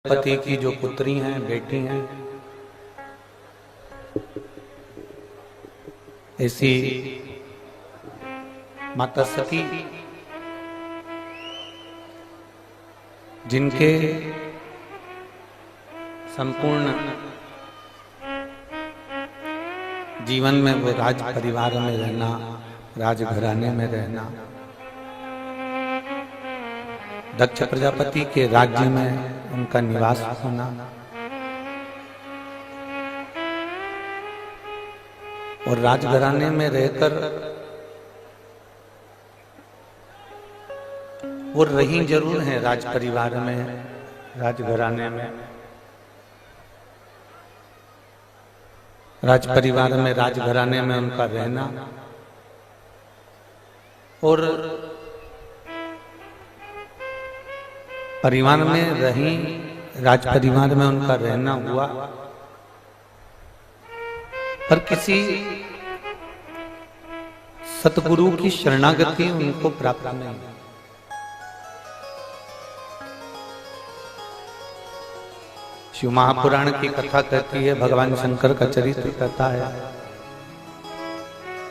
पति की जो पुत्री हैं, बेटी हैं, ऐसी माता सती जिनके संपूर्ण जीवन में वो राज परिवार में रहना, राजघराने में रहना, दक्ष प्रजापति के राज्य में उनका निवास होना और राजघराने में रहकर वो रही जरूर है राज परिवार में, राजघराने में, राज परिवार में, राजघराने में उनका रहना और परिवार में रही, राज परिवार में उनका रहना हुआ, पर किसी सतगुरु की शरणागति उनको प्राप्त नहीं। शिव महापुराण की कथा कहती है, भगवान शंकर का चरित्र कहता है,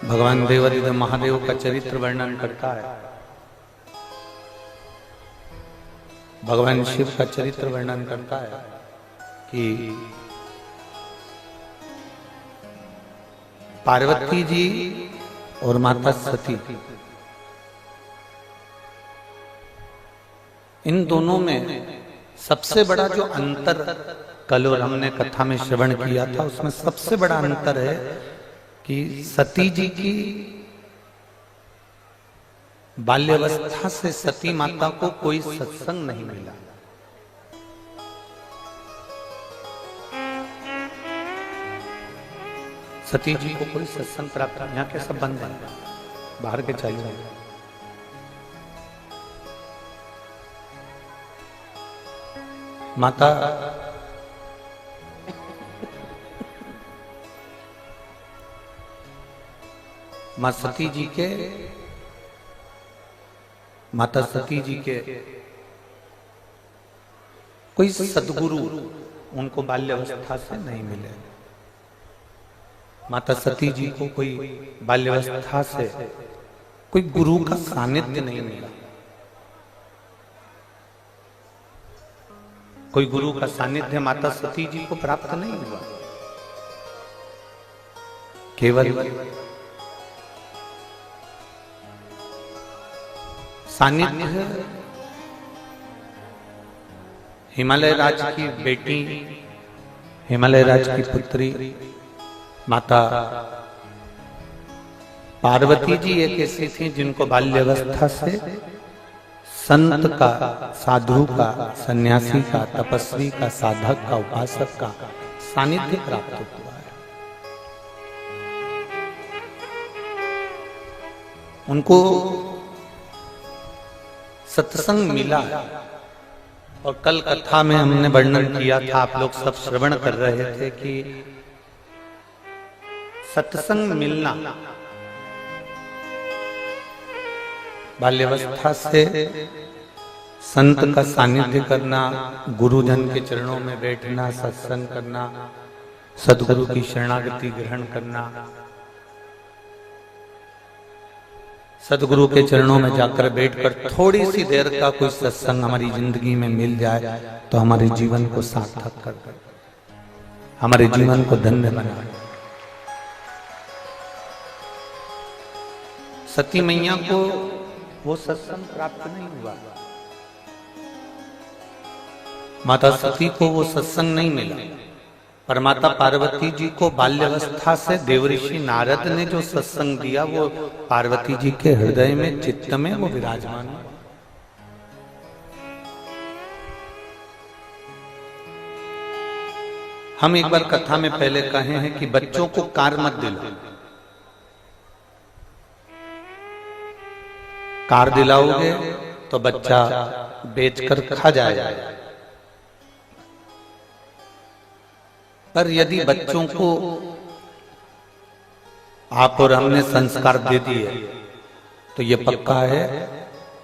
भगवान देवादिदेव महादेव का चरित्र वर्णन करता है, भगवान शिव का चरित्र वर्णन करता है कि पार्वती जी और माता सती, इन दोनों में सबसे बड़ा जो अंतर कल और हमने कथा में श्रवण किया था, उसमें सबसे बड़ा अंतर है कि सती जी की बाल्यावस्था से सती माता को कोई सत्संग नहीं मिला। सती जी को कोई सत्संग प्राप्त, यहाँ के सब बंद हैं, बाहर के चाहिए। माता मां सती जी के, माता सती जी के कोई सद्गुरु उनको बाल्यावस्था से नहीं मिले। माता सती जी को कोई बाल्यावस्था से कोई गुरु का सानिध्य नहीं मिला, कोई गुरु का सानिध्य माता सती जी को प्राप्त नहीं हुआ। केवल सानिध्य हिमालय राज की बेटी, हिमालय राज की पुत्री माता पार्वती जी एक ऐसी थी जिनको बाल्यावस्था से संत का, साधु का, सन्यासी का, तपस्वी का, साधक का, उपासक का सानिध्य प्राप्त हुआ है। उनको सत्संग मिला और कल कथा में हमने वर्णन किया था, आप लोग सब श्रवण कर रहे थे कि सत्संग मिलना, बाल्यावस्था से संत का सानिध्य करना, गुरुजन के चरणों में बैठना, सत्संग करना, सद्गुरु की शरणागति ग्रहण करना, सद्गुरु के चरणों में जाकर बैठकर थोड़ी सी देर का कोई सत्संग हमारी जिंदगी में मिल जाए तो हमारे जीवन को सार्थक कर, हमारे जीवन को धन्य बना। सती मैया को वो सत्संग प्राप्त नहीं हुआ, माता सती को वो सत्संग नहीं मिला, पर माता पार्वती जी को बाल्यावस्था से देवऋषि नारद ने जो सत्संग दिया वो पार्वती जी के हृदय में, चित्त में वो विराजमान है। हम एक बार कथा में पहले कहे हैं कि बच्चों को कार मत दिलाओ, कार दिलाओगे तो बच्चा बेचकर खा जाएगा, पर यदि बच्चों को आप और हमने संस्कार दे दिए तो ये पक्का है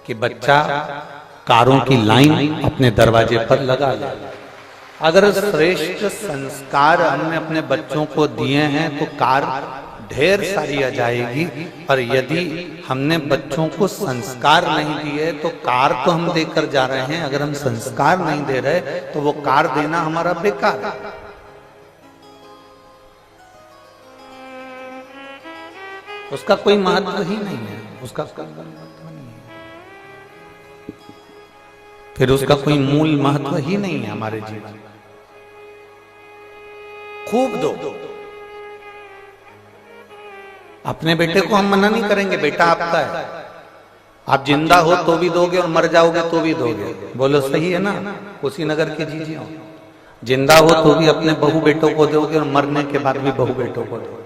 कि बच्चा कारों की लाइन अपने दरवाजे पर लगा ले। अगर श्रेष्ठ संस्कार हमने अपने बच्चों को दिए हैं तो कार ढेर सारी आ जाएगी, और यदि हमने बच्चों को संस्कार नहीं दिए तो कार तो हम देकर जा रहे हैं, अगर हम संस्कार नहीं दे रहे तो वो कार देना हमारा बेकार है। उसका कोई महत्व ही नहीं है, उसका कोई महत्व नहीं है, फिर उसका कोई मूल महत्व ही नहीं है हमारे जीवन। खूब दो, अपने बेटे को हम मना नहीं करेंगे, बेटा आपका है, आप जिंदा हो तो भी दोगे और मर जाओगे तो भी दोगे। बोलो सही है ना? कुशीनगर के जीजी हो, जिंदा हो तो भी अपने बहू बेटों को दोगे और मरने के बाद भी बहू बेटों को दोगे।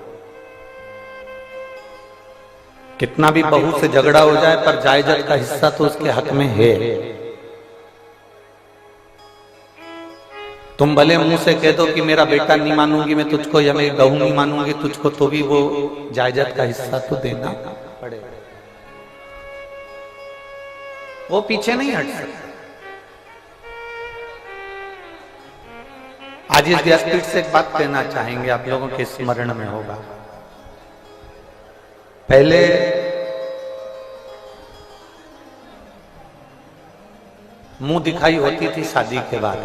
कितना भी बहू से झगड़ा हो जाए पर जायदाद का हिस्सा तो उसके हक में है। तुम भले मुंह से कह दो कि मेरा बेटा नहीं मानूंगी मैं तुझको, या मेरी बहू नहीं मानूंगी तुझको, तो भी वो जायदाद का हिस्सा तो देना पड़ेगा, वो पीछे नहीं हट सकता। आज इस व्यासपीठ से एक बात कहना चाहेंगे, आप लोगों के स्मरण में होगा। पहले मुंह दिखाई होती थी शादी के बाद,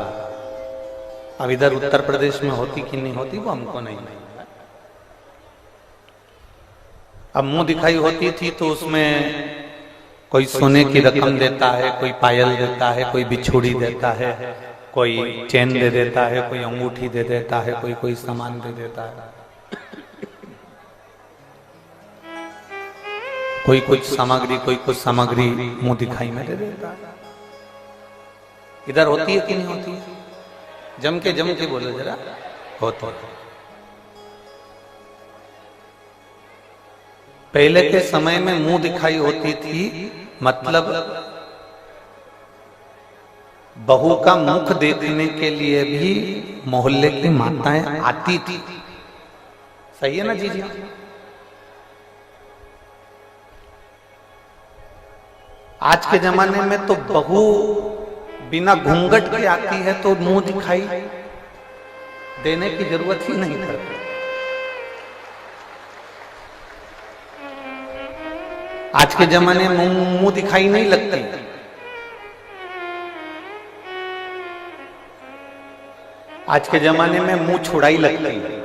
अब इधर उत्तर प्रदेश में होती कि नहीं होती वो हमको नहीं। अब मुंह दिखाई होती थी तो उसमें कोई सोने की रकम देता है, कोई पायल देता है, कोई बिछुड़ी देता है, कोई चेन दे देता है, कोई अंगूठी दे देता है, कोई कोई सामान दे देता है, कोई कुछ सामग्री, कोई कुछ सामग्री मुंह दिखाई में दे देता है। इधर होती है कि नहीं होती है? जम के बोलो जरा, होता है। पहले के समय में मुंह दिखाई होती थी, मतलब बहू का मुख देखने के लिए भी मोहल्ले की माताएं आती थी। सही है ना जी जी? आज के जमाने में तो बहू बिना घूंघट के आती है तो मुंह दिखाई देने की जरूरत ही नहीं पड़ती। आज के जमाने में मुंह दिखाई नहीं लगती। आज के जमाने में मुंह छुड़ाई लगती है।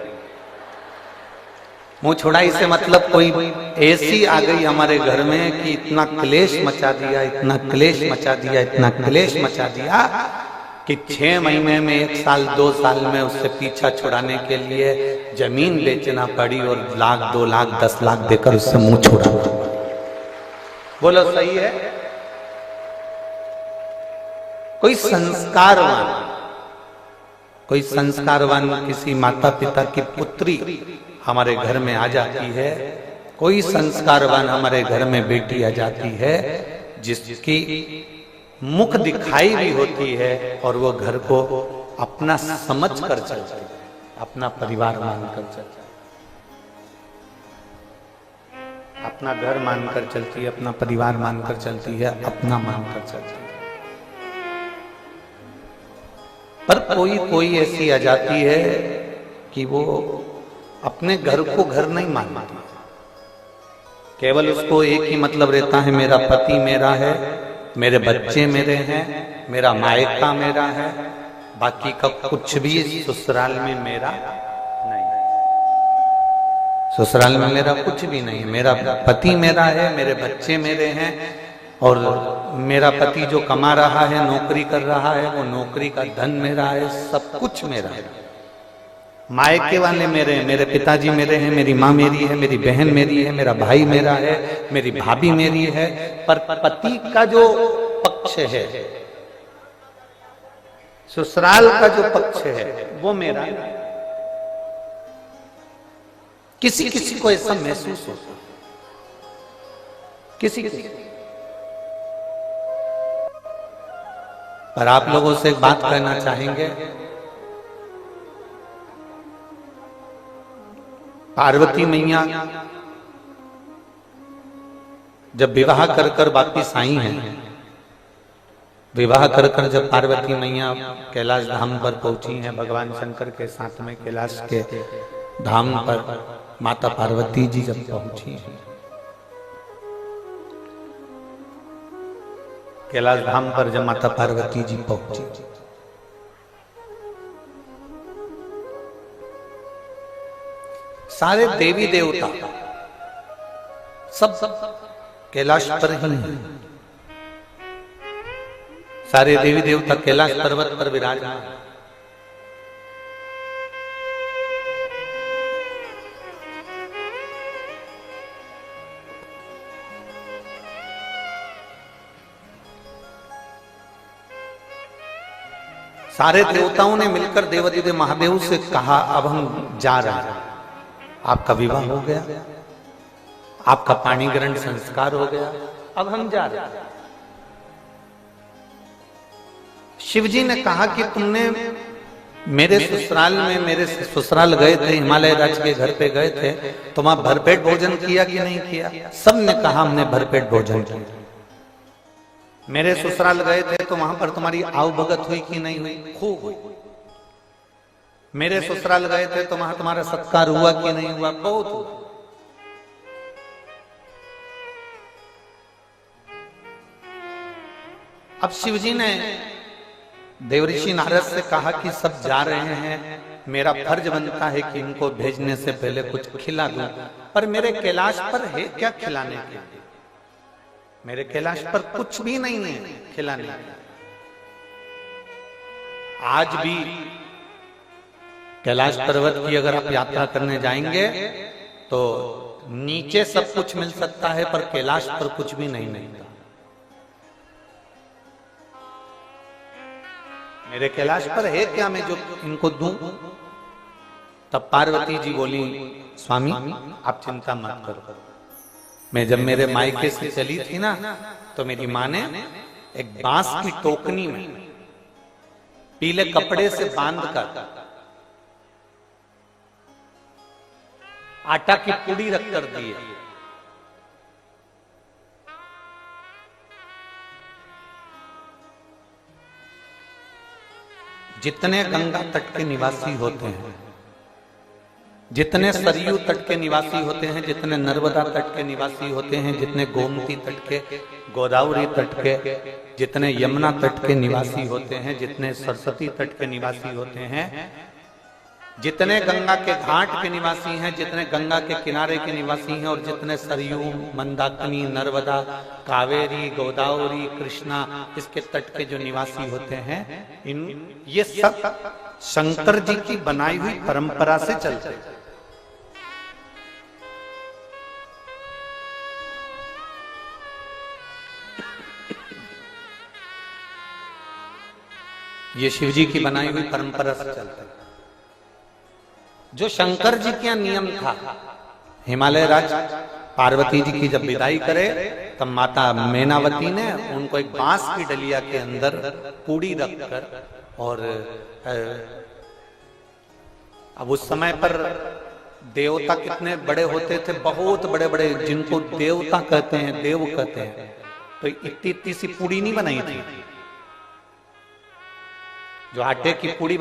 मुंह छुड़ाई से मतलब कोई ऐसी आ गई हमारे घर में कि इतना क्लेश मचा दिया, इतना क्लेश मचा दिया, इतना क्लेश मचा दिया कि 6 महीने में 1 साल 2 साल में उससे पीछा छुड़ाने के लिए जमीन बेचना पड़ी और 1 लाख 2 लाख 10 लाख देकर उससे मुंह छुड़ाना। बोलो सही है? कोई संस्कारवान किसी माता पिता की पुत्री हमारे घर में आ जाती है, कोई संस्कारवान हमारे घर में बेटी आ जाती है जिसकी मुख दिखाई भी होती है और वो घर को अपना समझ कर चलती है, अपना परिवार मानकर चलती है, अपना घर मानकर चलती है, अपना परिवार मानकर चलती है, अपना मानकर चलती है। पर कोई ऐसी आ जाती है कि वो अपने घर को घर नहीं मानती, केवल उसको एक ही मतलब रहता है, मेरा पति मेरा है, मेरे बच्चे मेरे हैं, मेरा मायका मेरा है, बाकी का कुछ भी ससुराल में मेरा नहीं, ससुराल में मेरा कुछ भी नहीं, मेरा पति मेरा है, मेरे बच्चे मेरे हैं, और मेरा पति जो कमा रहा है, नौकरी कर रहा है, वो नौकरी का धन मेरा है, सब कुछ मेरा है। मायके वाले मेरे हैं, मेरे पिताजी मेरे हैं, मेरी माँ मेरी है, मेरी बहन मेरी है, मेरा भाई मेरा है, मेरी भाभी मेरी है, पर पति का जो पक्ष है, ससुराल का जो पक्ष है, वो मेरा है। किसी किसी को ऐसा महसूस होता, किसी पर आप लोगों से एक बात कहना चाहेंगे, पार्वती मैया जब विवाह कर कर वापिस आई हैं, विवाह कर कर जब पार्वती मैया कैलाश धाम पर पहुंची हैं भगवान शंकर के साथ में कैलाश के धाम पर माता पार्वती जी जब पहुंची हैं, कैलाश धाम पर जब माता पार्वती जी पहुंची, सारे देवी देवता सब कैलाश पर ही हैं। सारे देवी देवता कैलाश पर्वत पर विराजमान। सारे देवताओं ने मिलकर देवाधिदेव महादेव से कहा अब हम जा रहे हैं, आपका विवाह हो गया, आपका पाणी ग्रहण संस्कार हो गया, अब हम जा रहे हैं। शिव जी ने कहा कि तुमने मेरे ससुराल गए थे, हिमालय राज के घर पे गए थे, तुम आप भरपेट भोजन किया कि नहीं किया? सब ने कहा हमने भरपेट भोजन किया। मेरे ससुराल गए थे तो वहां पर तुम्हारी आव भगत हुई कि नहीं हुई? खूब हुई। मेरे ससुराल गए थे तो वहां तुम्हारा सत्कार हुआ कि नहीं हुआ? बहुत हुआ। अब शिवजी ने देवऋषि नारद से कहा कि सब जा रहे हैं, मेरा फर्ज बनता है कि इनको भेजने से पहले कुछ खिला दूं, पर मेरे कैलाश पर है क्या खिलाने के? मेरे कैलाश पर कुछ भी नहीं है खिलाने के। आज भी कैलाश पर्वत की अगर आप यात्रा करने जाएंगे तो नीचे सब कुछ मिल सकता है, पर कैलाश पर कुछ भी नहीं मिलता। मेरे कैलाश पर है क्या मैं जो इनको दूं? तब पार्वती जी बोली, स्वामी आप चिंता मत करो। मैं जब मेरे मायके से चली थी ना, तो मेरी माँ ने एक बांस की टोकनी में पीले कपड़े से बांधकर आटा की पुड़ी रख कर दी है। जितने गंगा तट के निवासी होते हैं, जितने सरयू तट के निवासी होते हैं, जितने नर्मदा तट के निवासी होते हैं, जितने गोमती तट के, गोदावरी तट के, जितने यमुना तट के निवासी होते हैं, जितने सरस्वती तट के निवासी होते हैं, जितने गंगा के घाट के निवासी हैं, जितने गंगा के किनारे के निवासी हैं, और जितने सरयू, मंदाकिनी, नर्मदा, कावेरी, गोदावरी, कृष्णा इसके तट के जो निवासी होते हैं, ये सब शंकर जी की बनाई हुई परंपरा से चलते हैं। ये शिव जी की बनाई हुई परंपरा से चलते हैं। जो शंकर जी का नियम था, हिमालय राज पार्वती जी की जब विदाई करे तब माता मैनावती ने उनको एक बांस की डलिया के अंदर पूड़ी रखकर, और अब उस समय पर देवता कितने बड़े होते थे, बहुत बड़े बड़े, जिनको देवता कहते हैं, देव कहते हैं, तो इतनी इतनी सी पूड़ी नहीं बनाई थी। जो आटे की पूड़ी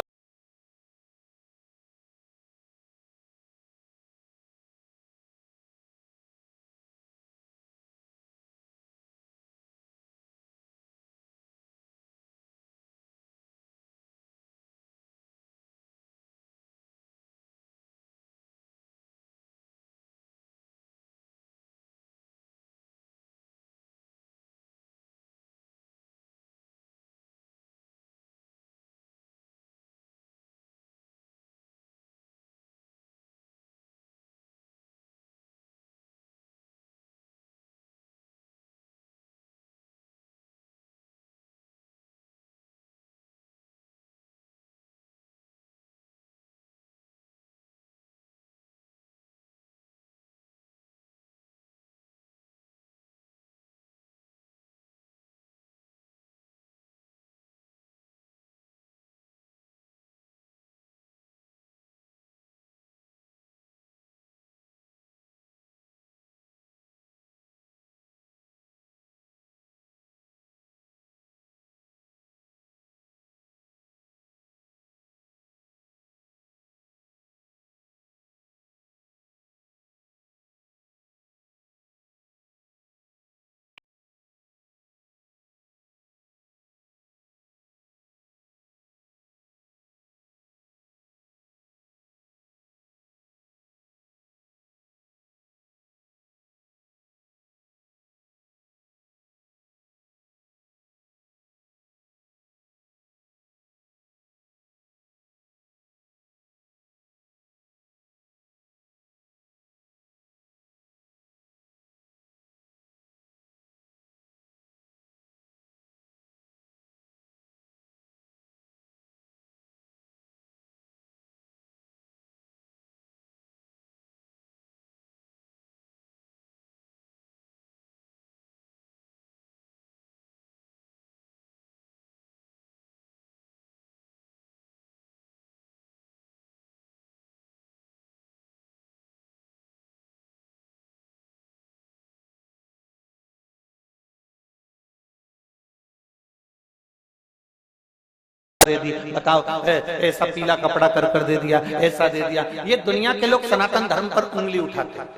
दे दी, बताओ ऐसा पीला कपड़ा कर दे दिया, ऐसा दे दिया। ये दुनिया के लोग सनातन धर्म पर उंगली उठाते हैं,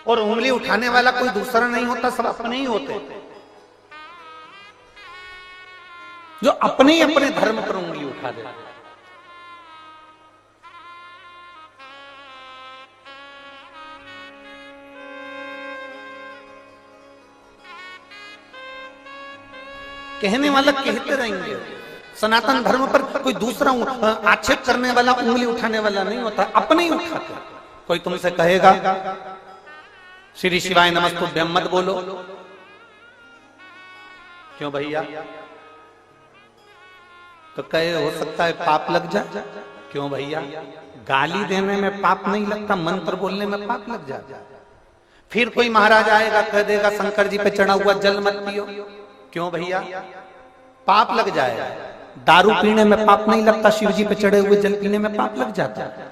और उंगली उठाने वाला कोई दूसरा नहीं होता, सब अपने ही होते, जो अपने ही अपने धर्म पर उंगली उठा देते। कहने वाला कहते रहेंगे, सनातन धर्म पर कोई दूसरा आक्षेप करने वाला, उंगली उठाने वाला नहीं होता, अपने ही उठाते। कोई तुमसे कहेगा श्री शिवाय नमस्तुभ्यम मत बोलो, क्यों भैया? तो कहे हो सकता है पाप लग जाए, क्यों भैया? गाली देने में पाप नहीं लगता, मंत्र बोलने में पाप लग जाए। फिर कोई महाराज आएगा कह देगा शंकर जी पे चढ़ा हुआ जल मत पियो, क्यों भैया? पाप लग जाएगा। दारू पीने में पाप नहीं लगता, शिव जी पे चढ़े हुए जल पीने में पाप लग जाता है।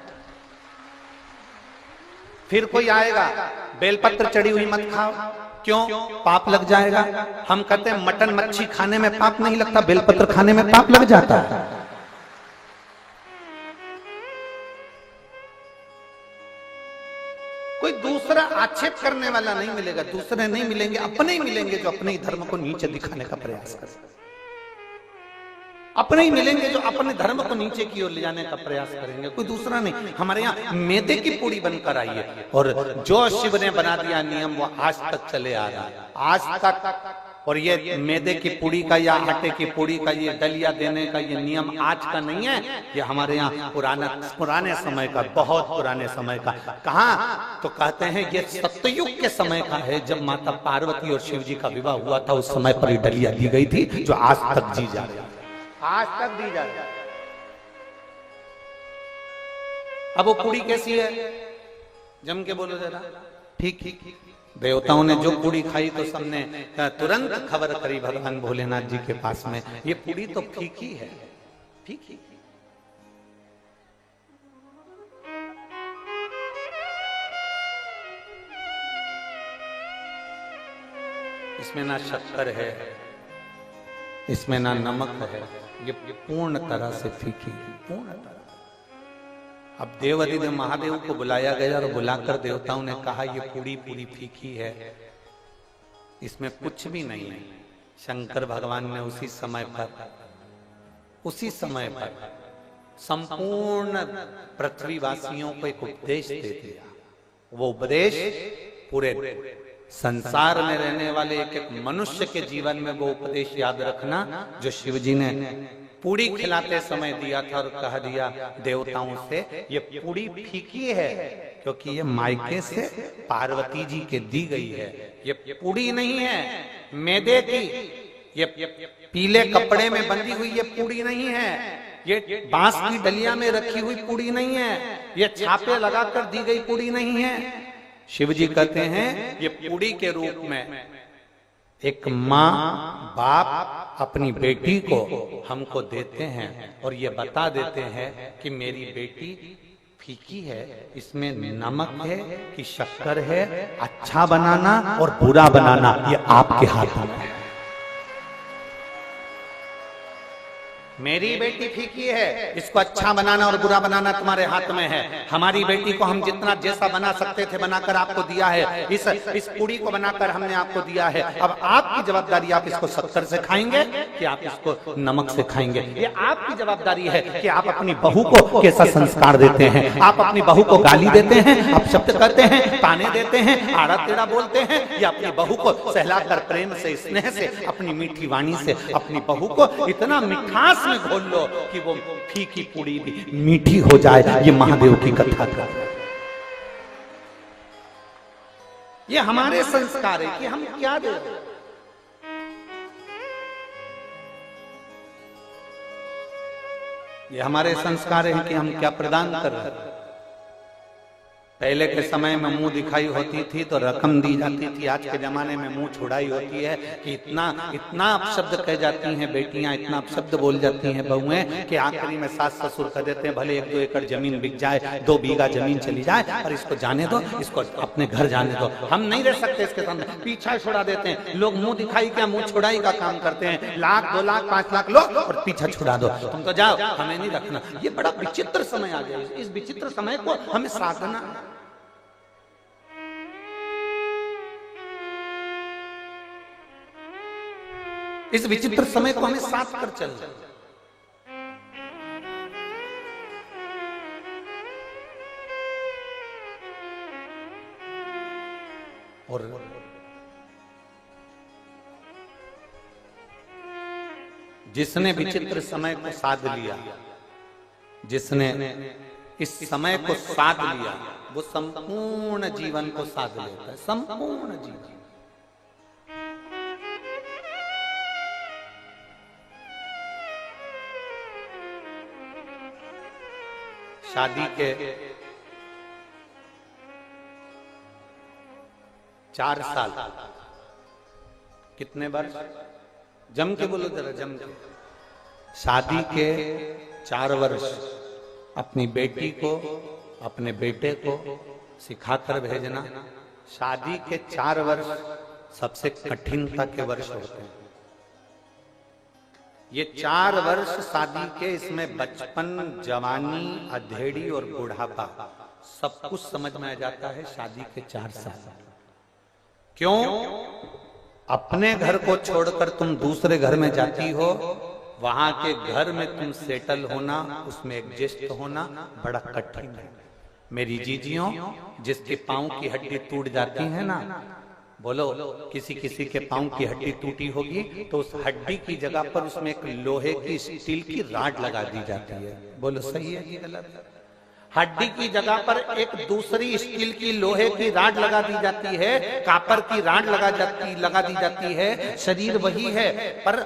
फिर कोई आएगा बेलपत्र चढ़ी हुई मत खाओ, क्यों? पाप लग जाएगा। हम कहते हैं मटन मच्छी खाने में पाप नहीं लगता, बेलपत्र खाने में पाप लग जाता है। कोई दूसरा आक्षेप करने वाला नहीं मिलेगा, दूसरे नहीं मिलेंगे, अपने ही मिलेंगे जो अपने ही धर्म को नीचे दिखाने का प्रयास करें, अपने ही मिलेंगे जो अपने धर्म को नीचे की ओर ले जाने का प्रयास करेंगे, कोई दूसरा नहीं। हमारे यहाँ मैदे की पूड़ी बनकर आई है, और जो शिव ने बना दिया नियम वो आज तक चले आ रहा है, आज तक। और ये मैदे की पूड़ी का या आटे की पूड़ी का ये दलिया देने का ये नियम आज का नहीं है, ये हमारे यहाँ पुराने समय का, बहुत पुराने समय का। कहाँ? तो कहते हैं ये सतयुग के समय का है, जब माता पार्वती और शिव जी का विवाह हुआ था, उस समय पर ये दलिया दी गई थी, जो आज तक जी जा रही है, आज तक दी जा रही है। अब वो पूड़ी कैसी है, जम के बोलो जरा। ठीक ठीक, देवताओं ने जो पूड़ी खाई तो सबने तुरंत खबर करी भगवान भोलेनाथ जी के पास में, ये पूड़ी तो फीकी है, फीकी। इसमें ना शक्कर है, इसमें ना नमक है, ये पूर्ण तरह से फीकी है, पूर्ण तरह। अब देवाधिदेव महादेव को बुलाया गया और बुलाकर देवताओं ने कहा ये पूरी पूरी फीकी है, इसमें कुछ भी नहीं है। शंकर भगवान ने उसी समय पर संपूर्ण पृथ्वीवासियों को एक उपदेश दे दिया। वो उपदेश पूरे संसार में रहने वाले एक एक मनुष्य के जीवन में वो उपदेश याद रखना, जो शिव जी ने पूड़ी खिलाते समय दिया था, और कह दिया देवताओं से ये पूड़ी फीकी है, क्योंकि ये मायके से पार्वती जी के दी गई है, ये पूड़ी नहीं है मैदे की, ये पीले कपड़े में बंधी हुई ये पूड़ी नहीं है, ये बांस की डलिया में रखी हुई पूड़ी नहीं है, ये छापे लगाकर दी गई पूड़ी नहीं है। शिव जी कहते हैं ये पूड़ी के रूप में एक माँ बाप अपनी बेटी को हमको देते हैं, और ये बता देते हैं कि मेरी बेटी फीकी है, इसमें नमक है कि शक्कर है, अच्छा बनाना और बुरा बनाना ये आपके हाथ में है। मेरी बेटी फीकी है, इसको अच्छा बनाना और बुरा बनाना तुम्हारे हाथ में है। हमारी बेटी को हम जितना जैसा बना सकते थे बनाकर आपको दिया है, इस पूड़ी को बनाकर हमने आपको दिया है। अब आपकी जवाबदारी, आप इसको शक्कर से खाएंगे कि आप इसको नमक से खाएंगे, ये आपकी जवाबदारी है कि आप अपनी बहू को कैसा संस्कार देते हैं। आप अपनी बहू को गाली देते हैं, आप शब्द कहते हैं, ताने देते हैं, आड़ा टेढ़ा बोलते हैं, या अपनी बहू को सहलाकर प्रेम से, स्नेह से, अपनी मीठी वाणी से अपनी बहू को इतना मिठास में घोल लो कि वो फीकी पूड़ी भी मीठी हो जाए। ये महादेव की कथा का, ये हमारे संस्कार है कि हम क्या दे रहे हैं। ये हमारे संस्कार है कि हम क्या प्रदान कर रहे हैं। पहले के समय में मुंह दिखाई होती थी तो रकम दी जाती थी, आज के जमाने में मुंह छुड़ाई होती है कि इतना इतना अपशब्द कह जाती हैं बेटियां, इतना अपशब्द बोल जाती हैं बहुएं कि आखिरी में सास ससुर कह देते हैं भले 1-2 एकड़ जमीन बिक जाए, 2 बीघा जमीन चली जाए, और इसको जाने दो, इसको अपने घर जाने दो, हम नहीं रह सकते इसके सामने, पीछा छुड़ा देते हैं लोग। मुंह दिखाई क्या मुंह छुड़ाई का काम करते हैं, 1 लाख 2 लाख 5 लाख लो और पीछा छुड़ा दो, तुम तो जाओ, हमें नहीं रखना। ये बड़ा विचित्र समय आ गया। इस विचित्र समय को हमें साधना, इस विचित्र समय को हमें साथ कर चलना। और जिसने विचित्र समय को साध लिया, जिसने इस समय को साध लिया, वो संपूर्ण जीवन को साध लेता है, संपूर्ण जीवन। शादी के 4 साल, कितने वर्ष, जम के बोलो जरा, जम के। शादी के 4 वर्ष अपनी बेटी को, अपने बेटे को सिखाकर भेजना। शादी के 4 वर्ष सबसे कठिनता के वर्ष होते हैं। ये 4 वर्ष शादी के, इसमें बचपन, जवानी, अधेड़ी और बुढ़ापा सब कुछ समझ में आ जाता है शादी के 4 साल। क्यों? अपने घर को छोड़कर तुम दूसरे घर में जाती हो, वहां के घर में तुम सेटल होना, उसमें एडजस्ट होना बड़ा कठिन है। मेरी जीजियों, जिसके पांव की हड्डी टूट जाती है ना, बोलो किसी किसी के पांव की हड्डी टूटी होगी तो उस हड्डी की जगह पर उसमें एक लोहे की, स्टील की राड लगा दी जाती है। बोलो सही है कि गलत? हड्डी की जगह पर एक दूसरी स्टील की, लोहे की राड लगा दी जाती है, कापर की राड लगा दी जाती है। शरीर वही है, पर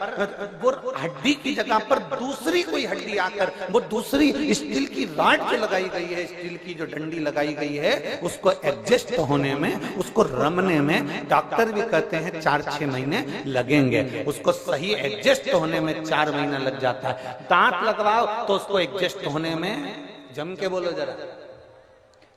वो हड्डी की जगह पर दूसरी कोई हड्डी आकर, वो दूसरी स्टील की राड जो लगाई गई है, स्टील की जो डंडी लगाई गई है, उसको एडजस्ट होने में, उसको रमने में डॉक्टर भी कहते हैं 4-6 महीने लगेंगे। उसको सही एडजस्ट होने में 4 महीना लग जाता है। दांत लगवाओ तो उसको एडजस्ट होने में, जम के बोलो जरा,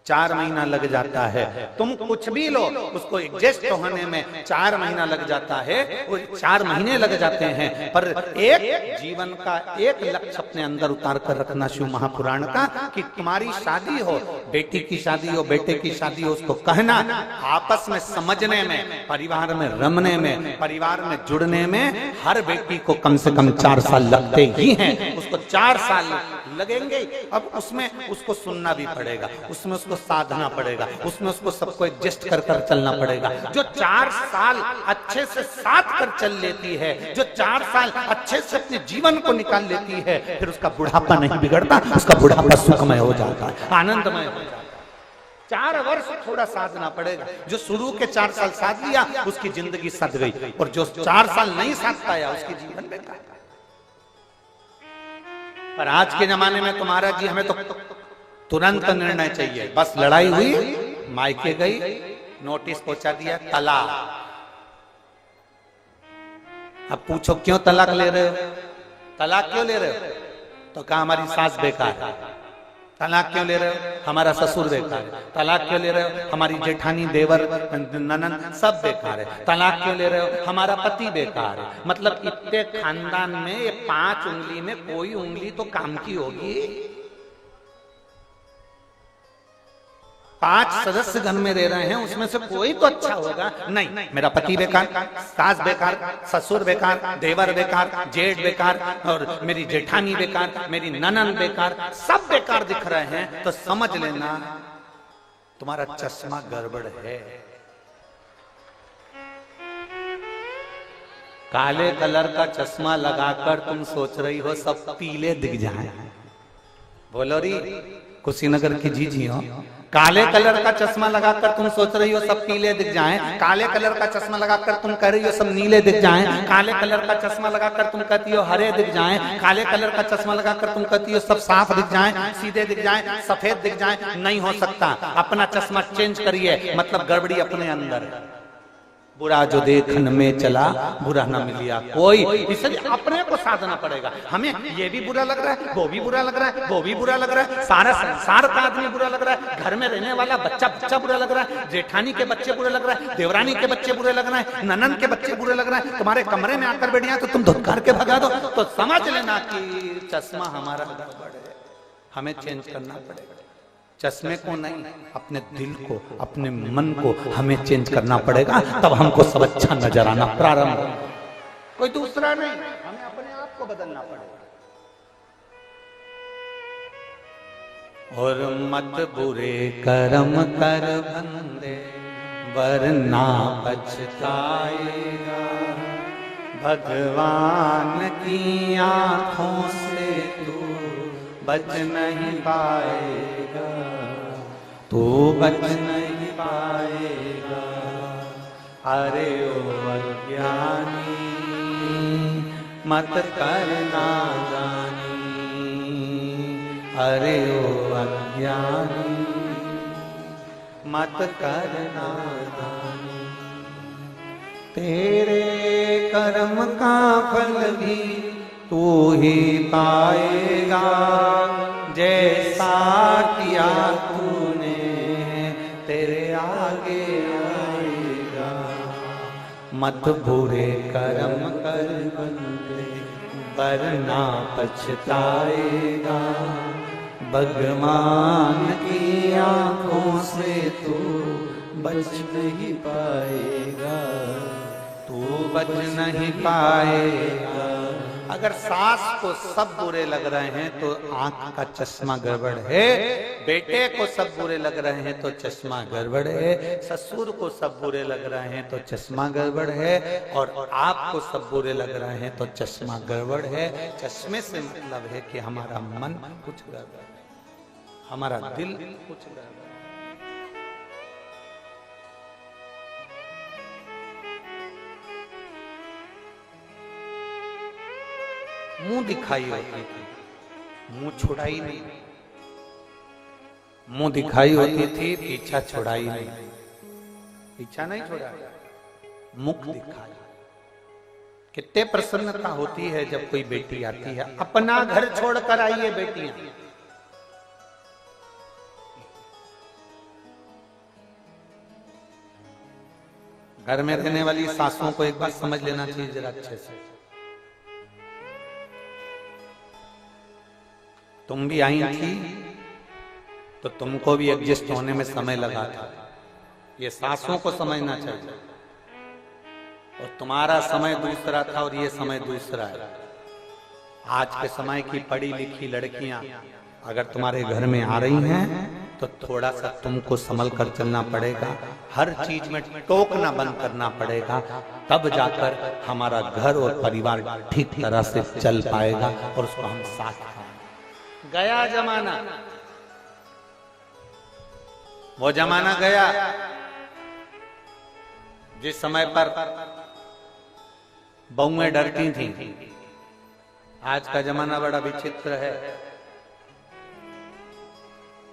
4 महीना लग जाता है। तुम कुछ भी लो, उसको एडजस्ट होने में 4 महीना लग जाता है, वो 4 महीने लग जाते हैं। पर एक जीवन का एक लक्ष्य अपने अंदर उतार कर रखना शिव महापुराण का, कि तुम्हारी शादी हो, बेटी की शादी हो, बेटे की शादी हो, उसको कहना, आपस में समझने में, परिवार में रमने में, परिवार में जुड़ने में हर बेटी को कम से कम 4 साल लगते ही हैं। उसको 4 साल लगेंगे। अब उसमें उसको सुनना भी पड़ेगा, उसमें उसको साधना पड़ेगा, उसमें उसको सबको एडजस्ट कर कर चलना पड़ेगा। जो 4 साल अच्छे से साथ कर चल लेती है, जो 4 साल अच्छे से अपने जीवन को निकाल लेती है, फिर उसका बुढ़ापा नहीं बिगड़ता, उसका बुढ़ापा सुखमय हो जाता है, आनंदमय हो जाता है। 4 वर्ष थोड़ा साधना पड़ेगा। जो शुरू के 4 साल साध लिया, उसकी जिंदगी सध गई, और जो 4 साल नहीं साध पाया, उसकी जीवन बेकार। पर आज के जमाने में तुम्हारा जी, हमें तो तुरंत निर्णय चाहिए। बस लड़ाई हुई, मायके गई, नोटिस पहुंचा दिया, तलाक। अब पूछो क्यों तलाक ले रहे हो? तलाक क्यों ले रहे हो? तो कहा हमारी सास बेकार है। तलाक क्यों ले रहे हो? हमारा ससुर बेकार है। तलाक क्यों ले रहे हो? हमारी जेठानी, देवर, ननन सब बेकार है। तलाक क्यों ले रहे हो? हमारा पति बेकार है। मतलब इतने खानदान में ये 5 उंगली में कोई उंगली तो काम की होगी। 5 सदस्य घर में रह रहे हैं, उसमें से कोई तो अच्छा होगा। नहीं, मेरा पति बेकार, सास बेकार, ससुर बेकार, देवर बेकार, जेठ बेकार, और मेरी जेठानी बेकार, मेरी ननद बेकार, सब बेकार दिख रहे हैं, तो समझ लेना तुम्हारा चश्मा गड़बड़ है। काले कलर का चश्मा लगाकर तुम सोच रही हो सब पीले दिख जाए। बोलो री, कुशीनगर की जीजी हो, काले कलर का चश्मा लगाकर तुम सोच रही हो सब पीले दिख जाएं, काले कलर का चश्मा लगाकर तुम कह रही हो सब नीले दिख जाएं, काले कलर का चश्मा लगाकर तुम कहती हो हरे दिख जाएं, काले कलर का चश्मा लगाकर तुम कहती हो सब साफ दिख जाएं, सीधे दिख जाएं, सफेद दिख जाएं। नहीं हो सकता। अपना चश्मा चेंज करिए, मतलब गड़बड़ी अपने अंदर। बुरा जो देखन में चला बुरा न मिलिया कोई, इसलिए अपने को साधना पड़ेगा। हमें ये भी बुरा लग रहा है, वो भी बुरा लग रहा है, वो भी बुरा लग रहा है, सारा संसार का आदमी बुरा लग रहा है, घर में रहने वाला बच्चा बुरा लग रहा है, जेठानी के बच्चे बुरे लग रहा है, देवरानी के बच्चे बुरे लग रहे हैं, ननन के बच्चे बुरे लग रहे हैं, तुम्हारे कमरे में आकर बैठ जाए तो तुम धुतकार के भगा दो, तो समझ लेना कि चश्मा हमारा गड़बड़ है, हमें चेंज करना पड़ेगा। चश्मे को नहीं, अपने दिल को, अपने मन को हमें चेंज करना पड़ेगा, तब हमको सब अच्छा नजर आना प्रारंभ होगा। कोई दूसरा नहीं, हमें अपने आप को बदलना पड़ेगा। और मत बुरे कर्म कर बंदे वरना पछताएगा, भगवान की आंखों से तू बच नहीं पाएगा, तू बच नहीं पाएगा। अरे ओ अज्ञानी मत करना जानी, अरे ओ अज्ञानी मत करना जानी। तेरे कर्म का फल भी तू ही पाएगा, जैसा किया तूने तेरे आगे आएगा। मत बुरे कर्म कर बंदे वरना पछताएगा, भगवान की आंखों से तू बच नहीं पाएगा, तू बच नहीं पाएगा। अगर सास को सब बुरे लग रहे हैं तो आंख का चश्मा गड़बड़ है, बेटे को सब बुरे लग रहे हैं तो चश्मा गड़बड़ है, ससुर को सब बुरे लग रहे हैं तो चश्मा गड़बड़ है, और आपको सब बुरे लग रहे हैं तो चश्मा गड़बड़ है। चश्मे से मतलब है कि हमारा मन कुछ गड़बड़ है, हमारा दिल कुछ गड़बड़ है। मुंह दिखाई होती थी, मुंह छुड़ाई नहीं, मुंह दिखाई होती थी, पीछा छुड़ाई नहीं, पीछा नहीं छोड़ा, मुख दिखाई। कितने प्रसन्नता होती है जब कोई बेटी आती है, अपना घर छोड़कर आइए बेटियां, घर में रहने वाली सासों को एक बात समझ लेना चाहिए जरा अच्छे से। तुम भी आई थी तो तुमको भी एडजस्ट होने में समय लगा था, ये सासों को समझना चाहिए। और तुम्हारा समय दूसरा था और ये समय दूसरा है। आज के समय की पढ़ी लिखी लड़कियां अगर तुम्हारे घर में आ रही हैं तो थोड़ा सा तुमको संभल कर चलना पड़ेगा, हर चीज में टोकना बंद करना पड़ेगा, तब जाकर हमारा घर और परिवार ठीक तरह से चल पाएगा और उसको हम साथ पाएंगे। गया जमाना, वो जमाना गया जिस समय पर बहुएं डरती थीं। आज का जमाना बड़ा विचित्र है।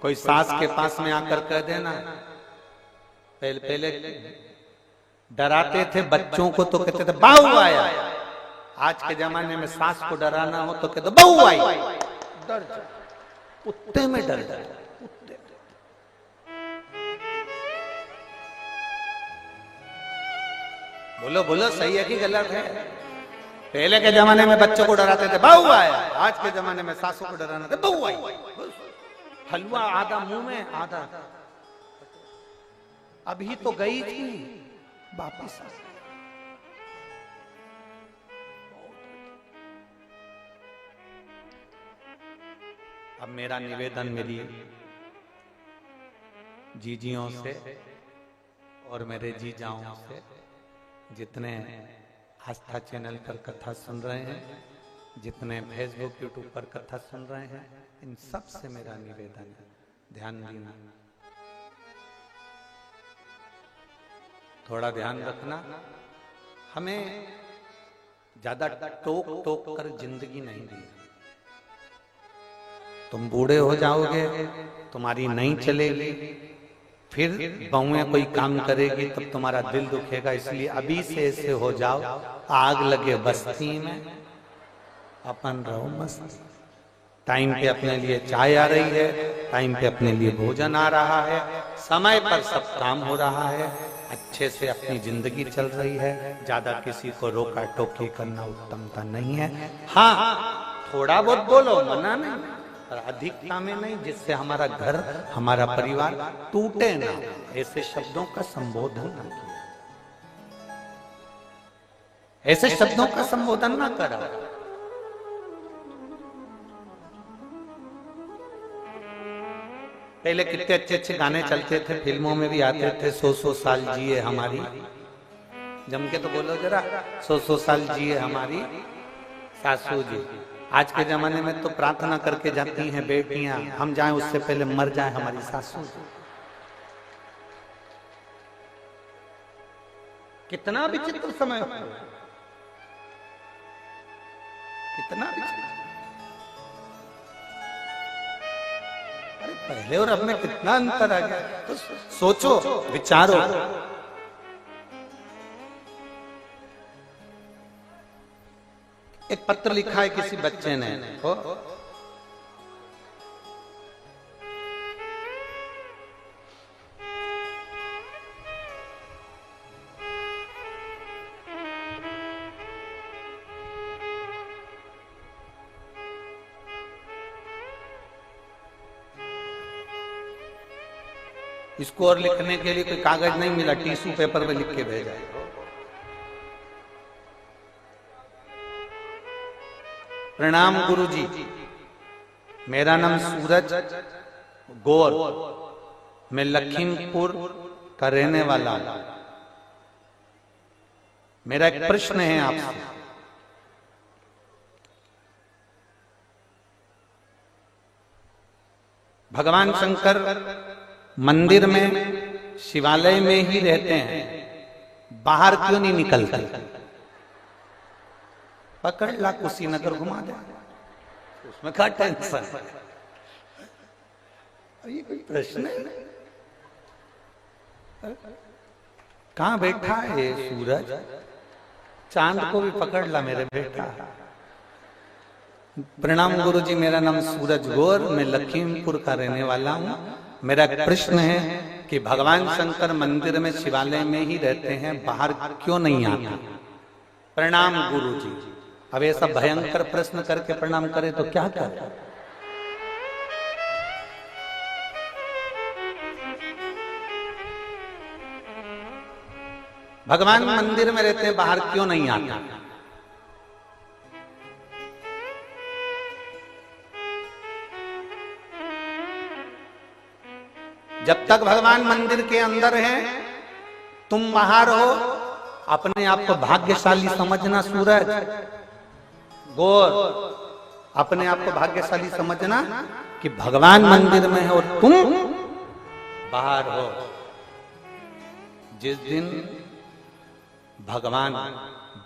कोई सास के पास में आकर कह देना, पहले डराते थे बच्चों को तो कहते थे बहू आया, आज के जमाने में सास को डराना हो तो कहते बहू आई, डर जाए, कुत्ते में डर जाए, कुत्ते। बोलो बोलो, सही है कि गलत है? पहले के जमाने में बच्चों को डराते थे बहू आया, आज के जमाने में सासों को डराना थे बहू आई। हलवा आधा मुंह में आधा, अभी तो गई थी वापिस। अब मेरा निवेदन मेरी जीजियों से और मेरे जीजाओं से, जितने आस्था चैनल पर कथा सुन रहे हैं, जितने फेसबुक यूट्यूब पर कथा सुन रहे हैं, इन सब से मेरा निवेदन है, ध्यान देना। थोड़ा ध्यान रखना, हमें ज्यादा टोक टोक कर जिंदगी नहीं दी। तुम बूढ़े हो जाओगे, तुम्हारी नहीं चलेगी, फिर बहुएं कोई काम करेगी तब तुम्हारा दिल दुखेगा। इसलिए अभी से ऐसे हो जाओ, आग लगे बस्ती में अपन रहो मस्त। टाइम पे अपने लिए चाय आ रही है, टाइम पे अपने लिए भोजन आ रहा है, समय पर सब काम हो रहा है, अच्छे से अपनी जिंदगी चल रही है। ज्यादा किसी को रोका टोकी करना उत्तमता नहीं है। हाँ, थोड़ा बहुत बोलो, मना नहीं, पर अधिकता में नहीं, जिससे हमारा घर, हमारा परिवार टूटे ना। ऐसे शब्दों का संबोधन न किया, ऐसे शब्दों का संबोधन ना करा। पहले कितने अच्छे अच्छे गाने चलते थे, फिल्मों में भी आते थे। 100 साल जिए हमारी, जम के तो बोलो जरा, 100 साल जिए हमारी सासू जी। आज के जमाने में तो प्रार्थना करके जाती हैं बेटियां, हम जाएं उससे पहले मर जाएं हमारी सासू जी। कितना विचित्र समय हो, कितना विचित्र। अरे पहले और अब में कितना अंतर आ गया, तो सोचो, विचारो। एक पत्र लिखा है किसी बच्चे ने, इसको और लिखने के लिए कोई कागज नहीं मिला, टिश्यू पेपर पे लिख के भेजा। प्रणाम गुरुजी, मेरा नाम सूरज गौर, मैं लखीमपुर का रहने वाला हूं। मेरा एक प्रश्न है आपसे। भगवान शंकर मंदिर में, शिवालय में ही रहते हैं, बाहर क्यों नहीं निकलते? पकड़ ला, कुशीनगर घुमा दे, उसमें क्या टेंशन? ये कोई प्रश्न है? कहां बैठा है सूरज? चांद को भी पकड़ ला मेरे बेटा। प्रणाम गुरुजी, मेरा नाम सूरज गौर, मैं लखीमपुर का रहने वाला हूं। मेरा प्रश्न है कि भगवान शंकर मंदिर में, शिवालय में ही रहते हैं, बाहर क्यों नहीं आते? प्रणाम गुरुजी। अब ऐसा भयंकर प्रश्न करके प्रणाम करे तो क्या करे? भगवान मंदिर में रहते हैं, बाहर क्यों नहीं आते? जब तक भगवान मंदिर के अंदर हैं, तुम बाहर हो, अपने आप को भाग्यशाली समझना सूरज गौर, अपने आप को भाग्यशाली समझना कि भगवान मंदिर में है और तुम बाहर हो। जिस दिन भगवान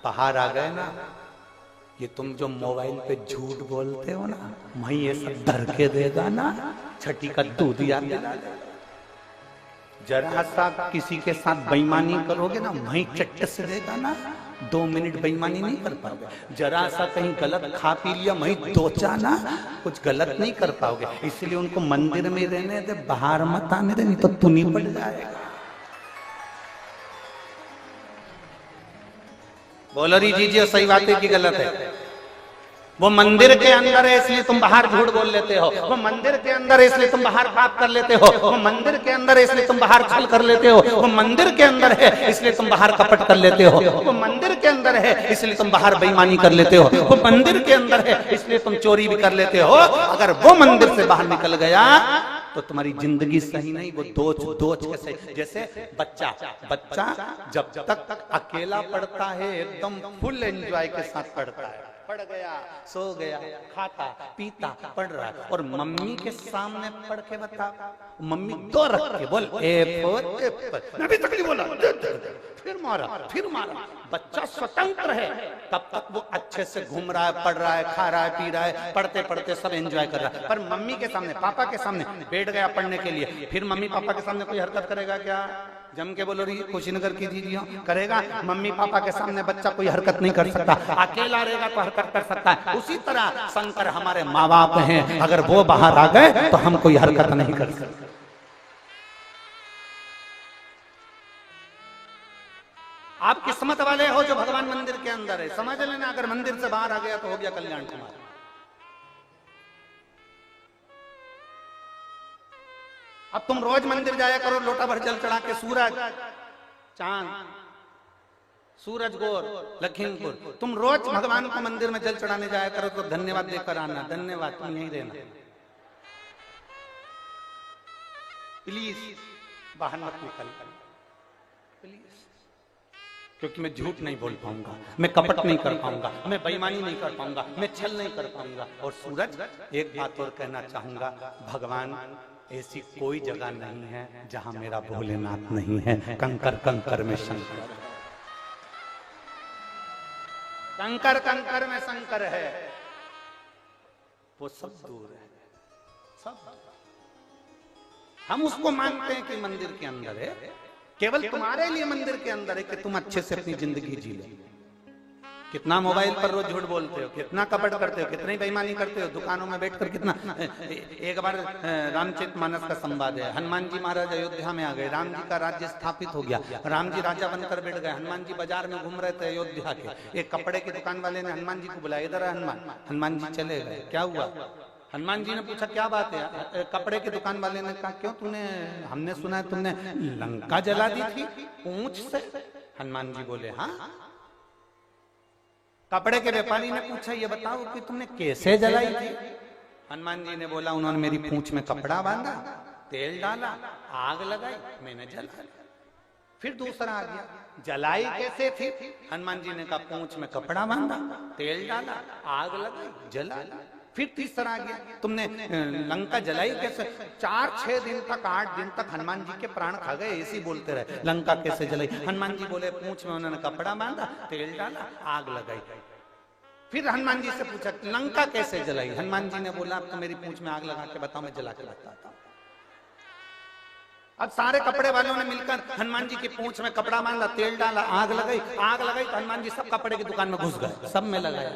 बाहर आ गए ना, ये तुम जो मोबाइल पे झूठ बोलते हो ना, वही ये सब धर के देगा ना, छठी का दूध याद दिला देगा। जरा सा किसी के साथ बेईमानी करोगे ना, वहीं चट्ट से देगा ना, 2 मिनट बेईमानी नहीं कर पाओगे। जरा सा कहीं गलत खा पी लिया, वहीं दोचा ना, कुछ गलत नहीं कर पाओगे। इसलिए उनको मंदिर में रहने दे, बाहर मत आने दे, नहीं तो तुनी पड़ जाएगा। बोलो री जीजिए, सही बात है कि गलत है? वो मंदिर के अंदर है इसलिए तुम बाहर झूठ बोल लेते हो, वो मंदिर के अंदर है इसलिए तुम बाहर पाप कर लेते हो, वो मंदिर के अंदर है इसलिए तुम बाहर छल कर लेते हो, वो मंदिर के अंदर है इसलिए तुम बाहर कपट कर लेते हो, वो मंदिर के अंदर है इसलिए तुम बाहर बेईमानी कर लेते हो, वो मंदिर के अंदर है इसलिए तुम चोरी भी कर लेते हो। अगर वो मंदिर से बाहर निकल गया तो तुम्हारी जिंदगी सही नहीं। वो दोच कैसे? जैसे बच्चा जब तक अकेला पढ़ता है, एकदम फुल एंजॉय के साथ पढ़ता है, पढ़ गया, सो गया, खाता पीता पढ़ रहा, और मम्मी के सामने पढ़ के बता, मम्मी दो रख के बोल ए फॉर एप्पल, मैं भी तकलीफ बोला, फिर मारा। बच्चा स्वतंत्र है, तब तक वो अच्छे से घूम रहा है, पढ़ रहा है, खा रहा है, पी रहा है, पढ़ते पढ़ते सब एंजॉय कर रहा है। पर मम्मी के सामने, पापा के सामने बैठ गया पढ़ने के लिए, फिर मम्मी पापा के सामने कोई हरकत करेगा क्या? जम के बोलो रही कुशीनगर की दीदी करेगा? मम्मी पापा के सामने बच्चा कोई हरकत नहीं कर सकता, अकेला रहेगा तो हरकत कर सकता है। उसी तरह शंकर हमारे माँ बाप हैं, अगर वो बाहर आ गए तो हम कोई हरकत नहीं कर सकते। आप किस्मत वाले हो जो भगवान मंदिर के अंदर है, समझ लेना। अगर मंदिर से बाहर आ गया तो हो गया कल्याण तुम्हारा। अब तुम रोज मंदिर जाया करो, लोटा भर जल चढ़ा के, सूरज चांद, सूरज गौर लखीमपुर, तुम रोज भगवान को मंदिर में जल चढ़ाने जाया करो तो धन्यवाद देकर आना। धन्यवाद तुम नहीं देना, प्लीज बाहर मत निकल प्लीज, क्योंकि मैं झूठ नहीं बोल पाऊंगा, मैं कपट नहीं कर पाऊंगा, मैं बेईमानी नहीं कर पाऊंगा, मैं छल नहीं कर पाऊंगा। और सूरज, एक बात और कहना चाहूंगा, भगवान ऐसी कोई जगह नहीं है जहां मेरा भोलेनाथ नहीं है। कंकर कंकर में शंकर, कंकर कंकर में शंकर है, वो सब दूर है, सब। हम उसको मानते हैं कि मंदिर के अंदर है, केवल तुम्हारे लिए मंदिर के अंदर है कि तुम अच्छे से अपनी जिंदगी जी लो। कितना मोबाइल पर रोज झूठ बोलते हो, कितना कपट करते हो, कितनी बेईमानी करते हो, दुकानों में बैठकर कितना। एक बार रामचरितमानस का संवाद है, हनुमान जी महाराज अयोध्या में आ गए, राम जी का राज्य स्थापित हो गया, राम जी राजा बनकर बैठ गए, हनुमान जी बाजार में घूम रहे थे अयोध्या के। एक कपड़े की दुकान वाले ने हनुमान जी को बुलाया, इधर है हनुमान। हनुमान जी चले गए, क्या हुआ? हनुमान जी ने पूछा क्या बात है? कपड़े की दुकान वाले ने कहा क्यों तूने, हमने सुना है तुमने लंका जला दी थी ऊंच से। हनुमान जी बोले हाँ। कपड़े के व्यापारी ने पूछा ये बताओ कि तुमने कैसे जलाई थी? हनुमान जी ने बोला उन्होंने मेरी पूंछ में कपड़ा बांधा, तेल डाला, आग लगाई, मैंने जला। फिर दूसरा आ गया, जलाई कैसे थी? हनुमान जी ने कहा पूंछ में कपड़ा बांधा, तेल डाला, आग लगाई, जला। फिर तीसरा आ गया, तुमने लंका जलाई कैसे? 4-6 दिन तक, 8 दिन तक हनुमान जी के प्राण खा गए, ऐसे बोलते रहे लंका कैसे जलाई। हनुमान जी बोले पूंछ में उन्होंने कपड़ा बांधा, तेल डाला, आग लगाई। फिर हनुमान जी से पूछा लंका कैसे जलाई? हनुमान जी ने बोला अब तो मेरी पूंछ में आग लगा के बताओ, मैं जला के बताता हूं। अब सारे कपड़े वालों ने मिलकर हनुमान जी की पूंछ में कपड़ा बांधा, तेल डाला, आग लगाई। तो हनुमान जी सब कपड़े की दुकान में घुस गए, सब में लगाया।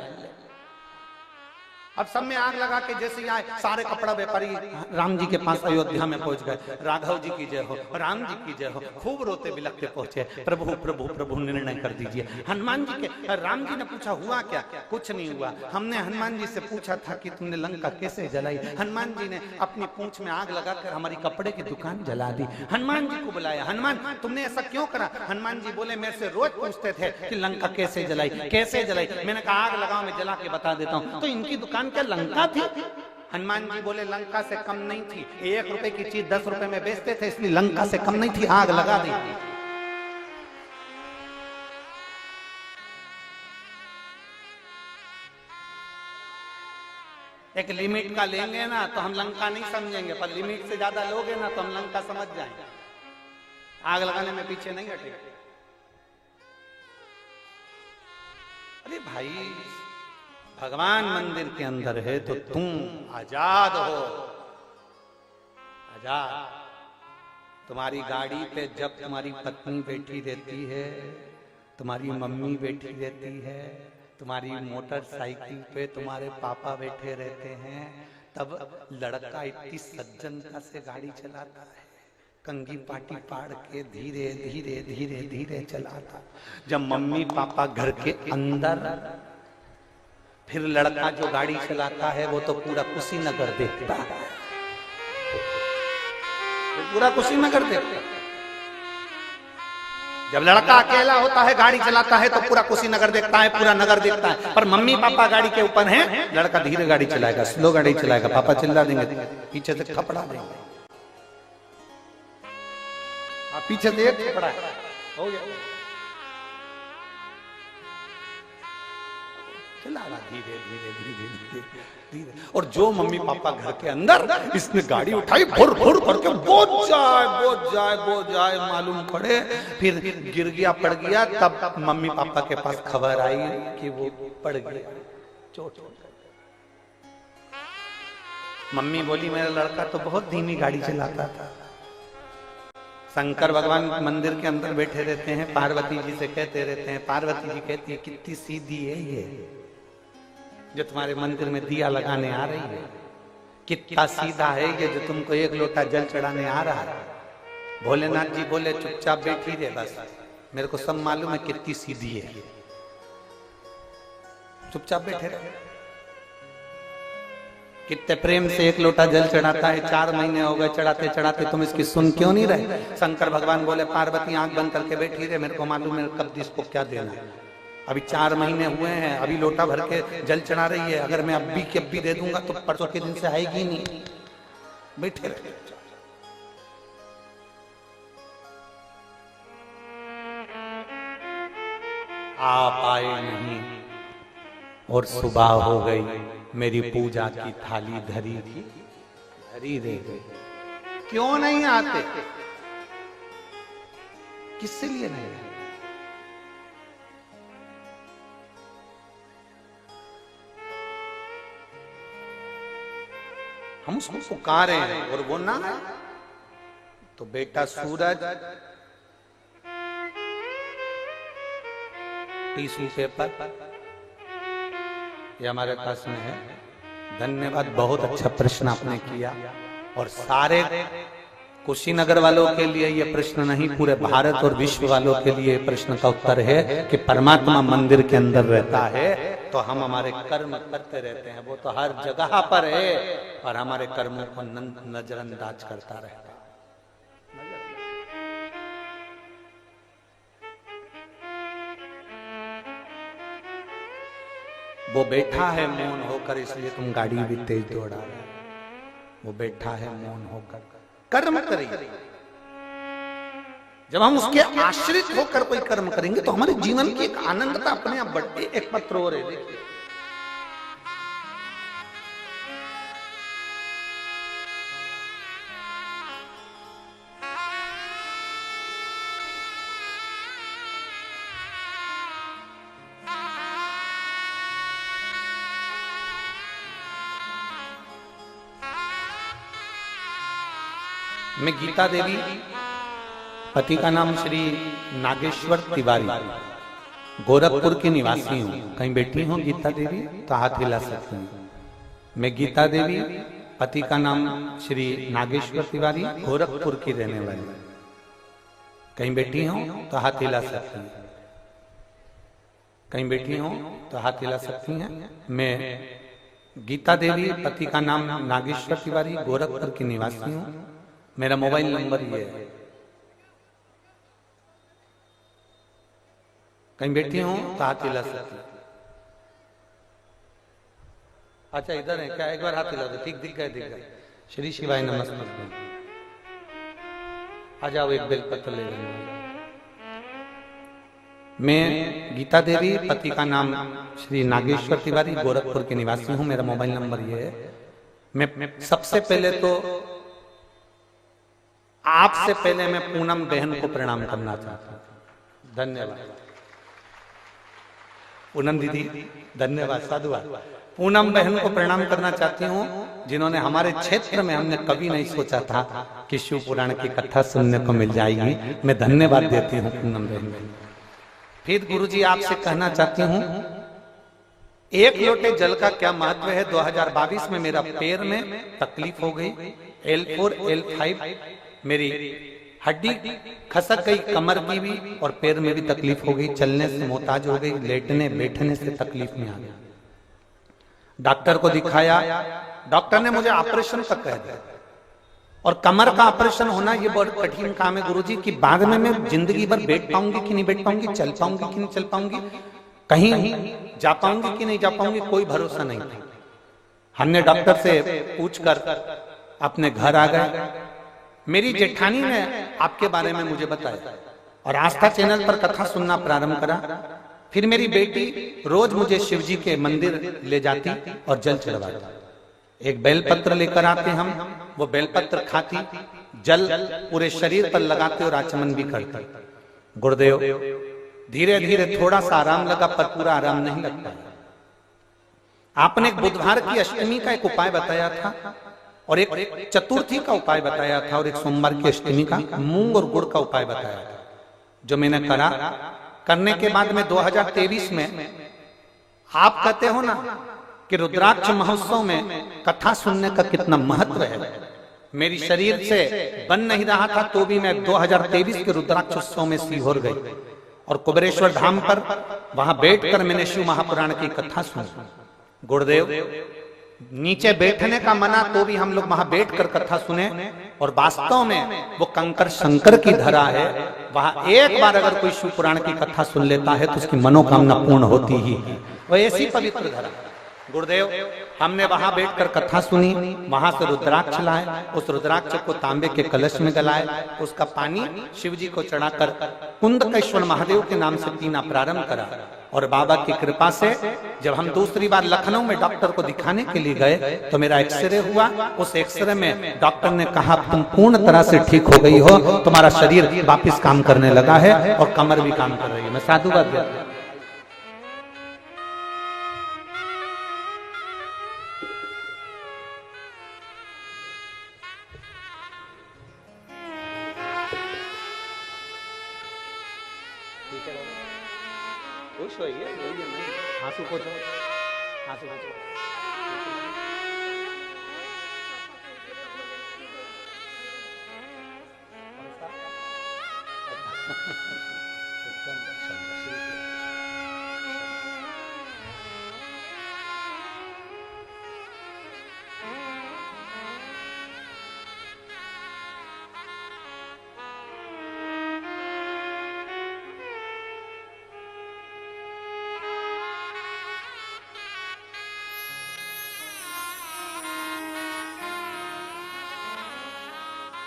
अब सब में आग लगा के जैसे आए, सारे कपड़ा व्यापारी राम जी के पास अयोध्या में पहुंच गए। राघव जी की जय हो, राम जी की जय हो, खूब रोते बिलखते पहुंचे, प्रभु प्रभु प्रभु निर्णय कर दीजिए। हनुमान जी के, राम जी ने पूछा हुआ क्या? कुछ नहीं हुआ। हमने हनुमान जी से पूछा था कि तुमने लंका कैसे जलाई? हनुमान जी ने अपनी पूंछ में आग लगाकर हमारी कपड़े की दुकान जला दी। हनुमान जी को बुलाया, हनुमान तुमने ऐसा क्यों करा? हनुमान जी बोले मेरे से रोज पूछते थे कि लंका कैसे जलाई, कैसे जलाई। मैंने कहा आग लगाओ, मैं जला के बता देता हूँ। तो इनकी दुकान क्या लंका थी? हनुमान जी बोले लंका से कम नहीं थी, 1 रुपए की चीज 10 रुपए में बेचते थे, इसलिए लंका से कम नहीं थी, आग लगा दी। एक लिमिट का लेंगे ना तो हम लंका नहीं समझेंगे, पर लिमिट से ज्यादा लोगे ना तो हम लंका समझ जाएंगे। आग लगाने में पीछे नहीं हटेंगे। अरे भाई भगवान मंदिर के अंदर है तो तुम आजाद हो, आजाद। तुम्हारी गाड़ी पे जब तुम्हारी पत्नी बैठी रहती है, तुम्हारी मम्मी बैठी रहती है, तुम्हारी मोटरसाइकिल पे तुम्हारे पापा बैठे रहते हैं, तब लड़का इतनी सज्जनता से गाड़ी चलाता है, कंगी पाटी पाड़ के धीरे धीरे धीरे धीरे चलाता। जब मम्मी पापा घर के अंदर, फिर लड़का जो गाड़ी चलाता है वो तो पूरा कुशीनगर देखता है, पूरा कुशीनगर देखता है। जब लड़का अकेला होता है गाड़ी चलाता है तो पूरा कुशीनगर देखता है, पूरा नगर देखता है। पर मम्मी पापा गाड़ी के ऊपर हैं, लड़का धीरे गाड़ी चलाएगा, स्लो गाड़ी चलाएगा, पापा चिल्ला देंगे, पीछे से थपड़ा देंगे, पीछे से एक थपड़ा हो गया। चला रहा धीरे धीरे धीरे धीरे धीरे। और जो मम्मी पापा घर के अंदर, इसने गाड़ी उठाई भुर भुर करके बोझ जाए मालूम पड़े, फिर गिर गया पड़ गया। तब मम्मी पापा के पास खबर आई कि वो पड़ गया, चोट। मम्मी बोली मेरा लड़का तो बहुत धीमी गाड़ी चलाता था। शंकर भगवान मंदिर के अंदर बैठे रहते हैं, पार्वती जी से कहते रहते हैं, पार्वती जी कहती है कितनी सीधी है ये जो तुम्हारे मंदिर में दिया लगाने आ रही है, कितना सीधा है ये जो तुमको एक लोटा जल चढ़ाने आ रहा है। भोलेनाथ जी बोले चुपचाप बैठी रहे, बस मेरे को सब मालूम है कितनी सीधी है, चुपचाप बैठे रहे। कितने प्रेम से एक लोटा जल चढ़ाता है, 4 महीने हो गए चढ़ाते चढ़ाते, तुम इसकी सुन क्यों नहीं रहे। शंकर भगवान बोले पार्वती आंख बंद करके बैठी रहे, मेरे को मालूम है कब इसको क्या देना है। अभी 4 महीने हुए हैं, अभी लोटा भर के जल चढ़ा रही है, अगर मैं अभी के अभी दे दूंगा तो परसों के दिन से आएगी नहीं। बैठे रहे। आप आए नहीं और सुबह हो गई, मेरी पूजा की थाली धरी थी, धरी रह गई। क्यों नहीं आते, किससे लिए नहीं आते? हम उसको पुकारे हैं और वो ना, तो बेटा सूरज टिश्यू पेपर ये हमारे पास में है। धन्यवाद, बहुत अच्छा प्रश्न आपने किया। और सारे कुशीनगर वालों के लिए ये प्रश्न नहीं, पूरे भारत और विश्व वालों के लिए प्रश्न का उत्तर है कि परमात्मा मंदिर के अंदर रहता है तो हम हमारे कर्म करते रहते हैं। वो तो हर जगह पर है और हमारे कर्मों को नजरअंदाज करता रहता है। वो बैठा है मौन होकर, इसलिए तुम गाड़ी भी तेज दौड़ा रहे हो। वो बैठा है मौन होकर, कर्म करेंगे। जब हम उसके आश्रित होकर कोई कर्म करेंगे तो हमारे जीवन की एक आनंदता अपने आप बढ़ती। एक पत्र और है, देखिए मैं गीता देवी, पति का नाम श्री नागेश्वर तिवारी, गोरखपुर की निवासी हूँ। कहीं बैठी हूँ गीता देवी तो हाथ हिला सकती हूँ। मैं गीता देवी, पति का नाम श्री नागेश्वर तिवारी, गोरखपुर की रहने वाली। कहीं बैठी हूँ तो हाथ हिला सकती हैं। कहीं बैठी हूँ तो हाथ हिला सकती हैं। मैं गीता देवी, पति का नाम नागेश्वर तिवारी, गोरखपुर की निवासी हूँ। मेरा मोबाइल नंबर ये है। कहीं बैठी हूं तो हाथ हिला सकती। अच्छा इधर है क्या, एक बार हाथ हिला दो। ठीक दिख गए, दिख गए। श्री शिवाय नमस्ते। आ जाओ, एक बेलपत्र ले लेंगे। मैं गीता देवी, पति का नाम श्री नागेश्वर तिवारी, गोरखपुर के निवासी हूं। मेरा मोबाइल नंबर ये है। मैं सबसे पहले तो आपसे पहले मैं पूनम बहन को प्रणाम करना चाहता हूं। धन्यवाद पूनम दीदी, धन्यवाद, साधुवाद। पूनम बहन को प्रणाम करना चाहती हूँ जिन्होंने हमारे क्षेत्र में, हमने कभी नहीं सोचा था कि शिव पुराण की कथा सुनने को मिल जाएगी। मैं धन्यवाद देती हूँ पूनम बहन। फिर गुरुजी आपसे कहना चाहती हूँ, एक लोटे जल का क्या महत्व है। 2022 में मेरा पैर में तकलीफ हो गई, L4 L5 मेरी हड्डी खसक गई, कमर की भी और पैर में भी तकलीफ हो गई, चलने से मोहताज हो गई, लेटने बैठने से तकलीफ में आ गई। डॉक्टर को दिखाया, डॉक्टर ने मुझे ऑपरेशन तक कह दिया। और कमर का ऑपरेशन होना ये बहुत कठिन काम है गुरुजी, कि बाद में मैं जिंदगी भर बैठ पाऊंगी कि नहीं बैठ पाऊंगी, चल पाऊंगी कि नहीं चल पाऊंगी, कहीं जा पाऊंगी कि नहीं जा पाऊंगी, कोई भरोसा नहीं था। हमने डॉक्टर से पूछकर अपने घर आ गए। मेरी जेठानी ने आपके बारे में मुझे बताया और आस्था चैनल पर कथा सुनना प्रारंभ करा। फिर मेरी बेटी रोज मुझे शिव जी के मंदिर ले जाती और जल चढ़वाती। एक बेलपत्र लेकर आते हम, वो बेलपत्र खाती, जल पूरे शरीर पर लगाते और आचमन भी करते। गुरुदेव धीरे धीरे थोड़ा सा आराम लगा, पर पूरा आराम नहीं लगता। आपने एक बुधवार की अष्टमी का एक उपाय बताया था और एक चतुर्थी का उपाय बताया था और एक सोमवार की अष्टमी का मूंग और गुड़ का उपाय बताया था, जो मैंने करा। करने के बाद में 2023 में आप कहते हो ना कि रुद्राक्ष महोत्सव में कथा सुनने का कितना महत्व है। मेरी शरीर से बन नहीं रहा था तो भी मैं 2023 के रुद्राक्ष उत्सव में सीहोर गई और कुबेरेश्वर धाम पर वहां बैठकर मैंने शिव महापुराण की कथा सुनी। गुरुदेव नीचे बैठने का मना तो भी हम लोग वहां बैठकर कथा सुने और वास्तव में वो कंकर शंकर की धरा है। वहां एक बार अगर कोई शिव पुराण की कथा सुन लेता है तो उसकी मनोकामना पूर्ण होती ही है। वो ऐसी पवित्र धरा। गुरुदेव हमने वहां बैठकर कथा सुनी, वहां से रुद्राक्ष लाए, उस रुद्राक्ष को तांबे के कलश में गलाए, उसका पानी शिव जी को चढ़ाकर कुंदकेश्वर महादेव के नाम से पीना प्रारंभ करा। और बाबा की कृपा से जब हम दूसरी बार लखनऊ में डॉक्टर को दिखाने के लिए गए तो मेरा एक्सरे हुआ। उस एक्सरे में डॉक्टर ने कहा तुम पूर्ण तरह से ठीक हो गई हो, तुम्हारा शरीर वापस काम करने लगा है और कमर भी काम कर रही है। मैं साधुवाद देता हूं। खुश होइए, आंसू को आंसू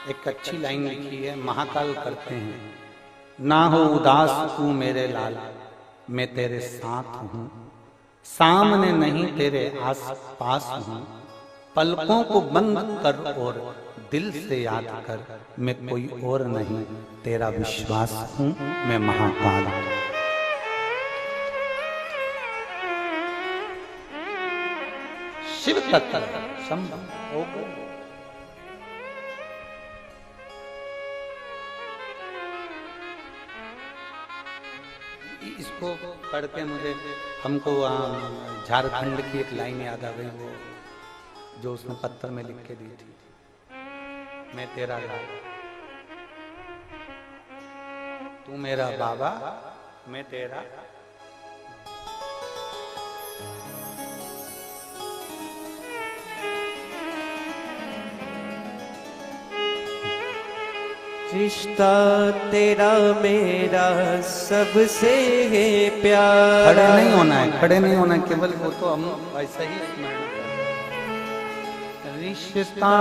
एक अच्छी लाइन लिखी है, महाकाल करते हैं, ना हो उदास तू मेरे लाल, मैं तेरे साथ हूं, सामने नहीं तेरे आस पास हूं, पलकों को बंद कर और दिल से याद कर, मैं कोई और नहीं तेरा विश्वास हूं, मैं महाकाल हूं। शिव तत्व संभव होगा। इसको पढ़ के मुझे हमको झारखंड की एक लाइन याद आ गई, वो जो उसने पत्थर में लिख के दी थी, मैं तेरा लाल, तू मेरा बाबा, मैं तेरा। रिश्ता तेरा मेरा सबसे है प्यारा। खड़े नहीं होना है, खड़े नहीं होना है, केवल वो तो हम वैसा ही स्मरण करें। रिश्ता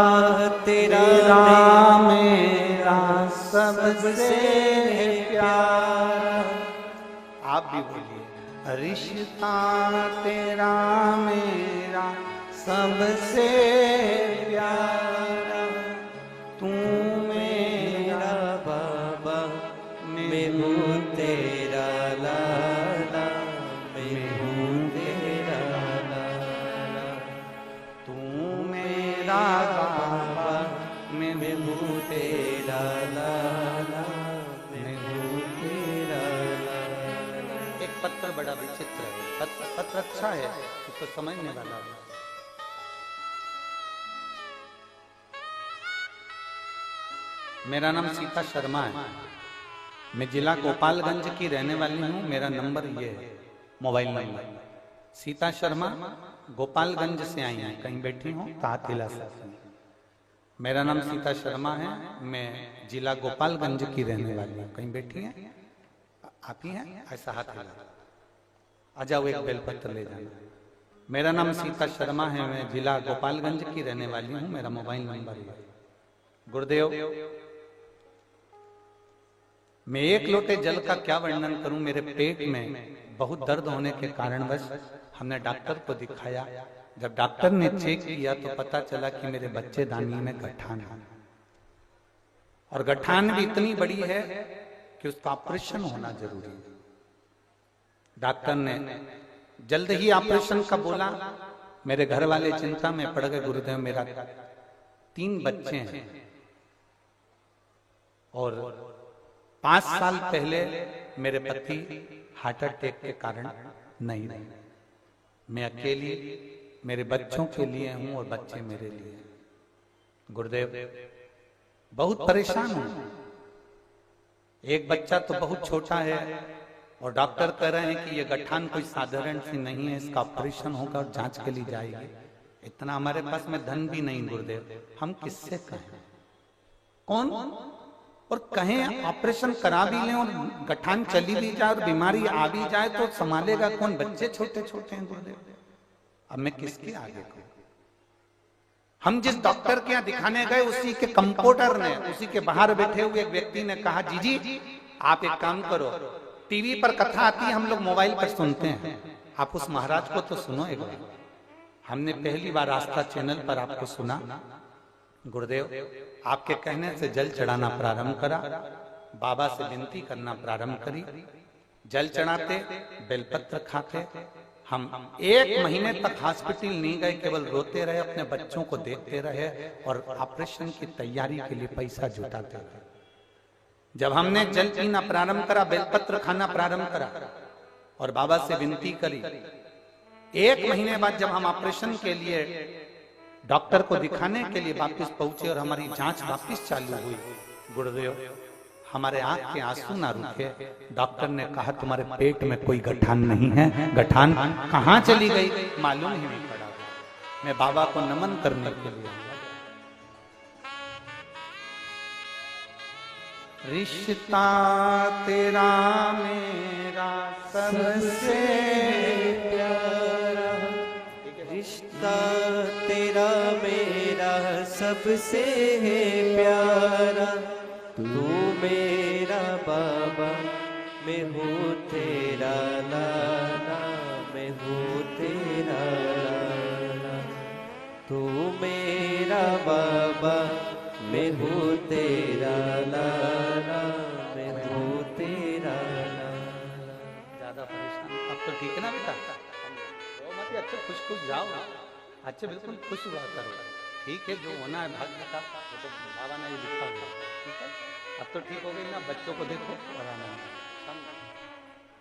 तेरा मेरा सबसे है प्यारा। आप भी बोलिए, रिश्ता तेरा मेरा सबसे प्यारा, तू मैं हूँ तेरा लाला, मैं हूँ तेरा लाला, तू मेरा बाबा, मैं हूँ तेरा लाला, मैं हूँ तेरा लाला। एक पत्र बड़ा विचित्र है, पत्र अच्छा है, उसको समझने वाला है। मेरा नाम सीता शर्मा है, मैं जिला गोपालगंज की रहने वाली हूँ। मेरा नंबर ये है, मोबाइल नंबर। सीता शर्मा गोपालगंज से आई हैं, कहीं बैठी हूँ तात हिला सकती। मेरा नाम सीता शर्मा है, मैं जिला गोपालगंज की रहने वाली हूँ, कहीं बैठी हैं आप ही हैं, ऐसा हाथ हिला। आ जाओ, एक बेलपत्र ले जाना। मेरा नाम सीता शर्मा है, मैं जिला गोपालगंज की रहने वाली हूँ, मेरा मोबाइल नंबर है। गुरुदेव मैं एक लोटे जल का क्या वर्णन करूं, मेरे पेट में बहुत दर्द होने के कारणवश हमने डॉक्टर को दिखाया। जब डॉक्टर ने चेक किया तो पता चला कि मेरे बच्चेदानी में गठान है, और गठान भी इतनी बड़ी है कि उसका ऑपरेशन होना जरूरी है। डॉक्टर ने जल्द ही ऑपरेशन का बोला। मेरे घर वाले चिंता में पड़ गए, गुरुदेव मेरा 3 बच्चे हैं और 5 साल पहले मेरे पति हार्ट अटैक के कारण नहीं रहे। मैं अकेली मेरे बच्चों के लिए हूं और बच्चे मेरे लिए। गुरुदेव बहुत परेशान हूं। एक बच्चा तो बहुत छोटा है और डॉक्टर कह रहे हैं कि ये गठान कोई साधारण सी नहीं है, इसका ऑपरेशन होगा और जांच के लिए जाएगी। इतना हमारे पास में धन भी नहीं गुरुदेव, हम किससे कहें, कौन और कहें ऑपरेशन करा भी लें और गठान चली भी जाए और बीमारी आ भी जाए तो संभालेगा कौन? बच्चे छोटे छोटे हैं गुरुदेव, अब मैं किसके आगे कहूं? हम जिस डॉक्टर के यहाँ दिखाने गए उसी के कंपाउंडर ने, उसी के बाहर बैठे हुए एक व्यक्ति ने कहा, जी आप एक काम करो, टीवी पर कथा आती है, हम लोग मोबाइल पर सुनते हैं, आप उस महाराज को तो सुनो एक बार। हमने पहली बार आस्था चैनल पर आपको सुना। गुरुदेव आपके कहने से जल चढ़ाना प्रारंभ करा, बाबा से विनती करना प्रारंभ करी। जल चढ़ाते, बेलपत्र खाते। हम 1 महीने तक हॉस्पिटल नहीं गए, केवल रोते रहे, अपने बच्चों को देखते रहे और ऑपरेशन की तैयारी के लिए पैसा जुटाते रहे। जब हमने जल पीना प्रारंभ करा, बेलपत्र खाना प्रारंभ करा और बाबा से विनती करी, 1 महीने बाद जब हम ऑपरेशन के लिए डॉक्टर को दिखाने के लिए वापस पहुंचे और हमारी जांच वापस चालू हुई, गुरुदेव हमारे आंख के आंसू ना रुके। डॉक्टर ने कहा तुम्हारे पेट में कोई गठान नहीं है। गठान कहां चली गई मालूम ही नहीं पड़ा। मैं बाबा को नमन करने के लिए, रिश्ता तेरा मेरा सबसे प्यारा, रिश्ता तेरा मेरा सबसे है प्यारा। तू मेरा बाबा, मैं हूँ तेरा लाला, मैं हूँ तेरा लाला। तू मेरा बाबा, मैं हूँ तेरा लाला, मैं हूँ तेरा लाला। ज्यादा परेशान अब तो ठीक है ना बेटा? मत अच्छे खुश खुश जाओ, अच्छे बिल्कुल खुश हुआ करो। ठीक है, जो होना है भाग्य का वो तो बाबा ने लिखा हुआ, ठीक है। अब तो ठीक हो गई ना, बच्चों को देखो और आना।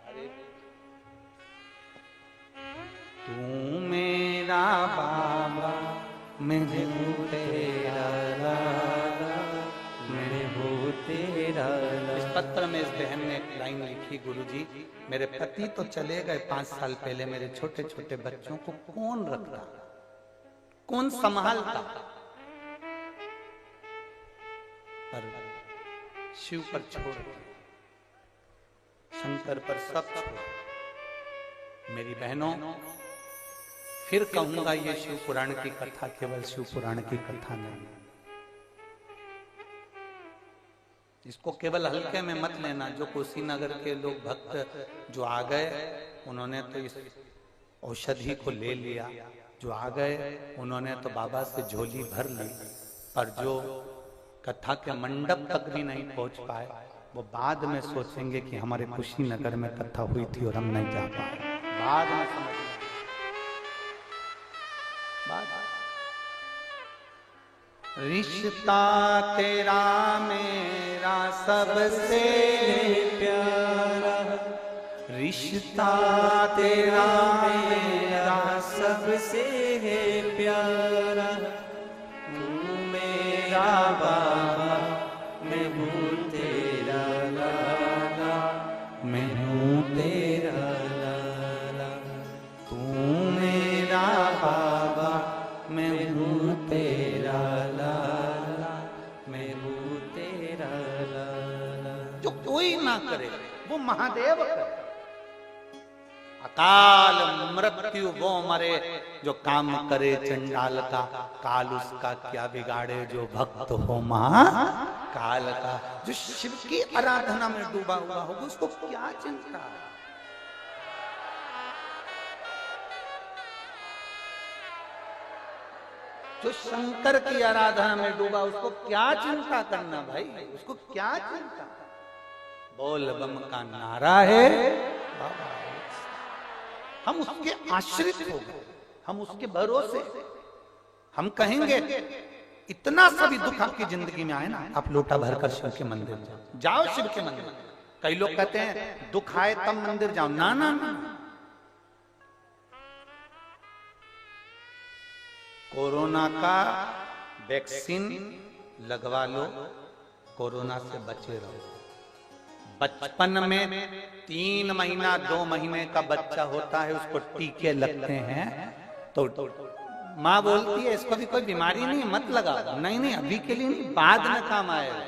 अरे तू मेरा बाबा, मैं हूँ तेरा लाला, मैं हूँ तेरा लाला। इस पत्र में इस बहन ने एक लाइन लिखी, गुरुजी मेरे पति तो चले गए 5 साल पहले, मेरे छोटे छोटे बच्चों को कौन रखता, कौन संभालता? पर शिव पर छोड़, शंकर पर सब छोड़। मेरी बहनों फिर कहूंगा, ये शिव पुराण की कथा केवल शिव पुराण की कथा नहीं, इसको केवल हल्के में मत लेना। जो कुशीनगर के लोग भक्त जो आ गए उन्होंने तो इस औषधि को ले लिया, जो आ गए उन्होंने तो बाबा से झोली भर ली, पर जो कथा के मंडप तक भी नहीं पहुंच पाए वो बाद में सोचेंगे कि हमारे कुशीनगर में कथा हुई थी और हम नहीं जा पाए। बाद में समझना, रिश्ता तेरा मेरा सबसे प्यारा, रिश्ता तेरा मेरा सबसे है प्यारा। तू मेरा बाबा, मैं हूँ तेरा लाला, मैं हूँ तेरा लाला। तू मेरा बाबा, मैं हूँ तेरा लाला, मैं हूँ तेरा लाला। जो कोई ना करे वो महादेव करे। अकाल मृत्यु वो मरे, जो काम करे चंडाल का, काल उसका क्या बिगाड़े, जो भक्त हो महा काल का। जो शिव की आराधना में डूबा हुआ होगा उसको क्या चिंता। जो शंकर की आराधना में डूबा उसको क्या चिंता करना भाई, उसको क्या चिंता। बोल बम का नारा है, हम उसके आश्रित हो गए, हम उसके भरोसे। हम कहेंगे इतना सभी दुख आपकी जिंदगी में आए ना, आप लोटा भरकर शिव के मंदिर जाओ, जाओ शिव के मंदिर। कई लोग कहते हैं दुख आए तब मंदिर जाओ, ना ना ना। कोरोना का वैक्सीन लगवा लो, कोरोना से बचे रहो। बचपन में 3 महीना 2 महीने का बच्चा होता है, उसको टीके लगते हैं तो माँ बोलती है इसको भी कोई बीमारी नहीं, मत लगाओ। नहीं नहीं, अभी के लिए नहीं, बाद में काम आएगा।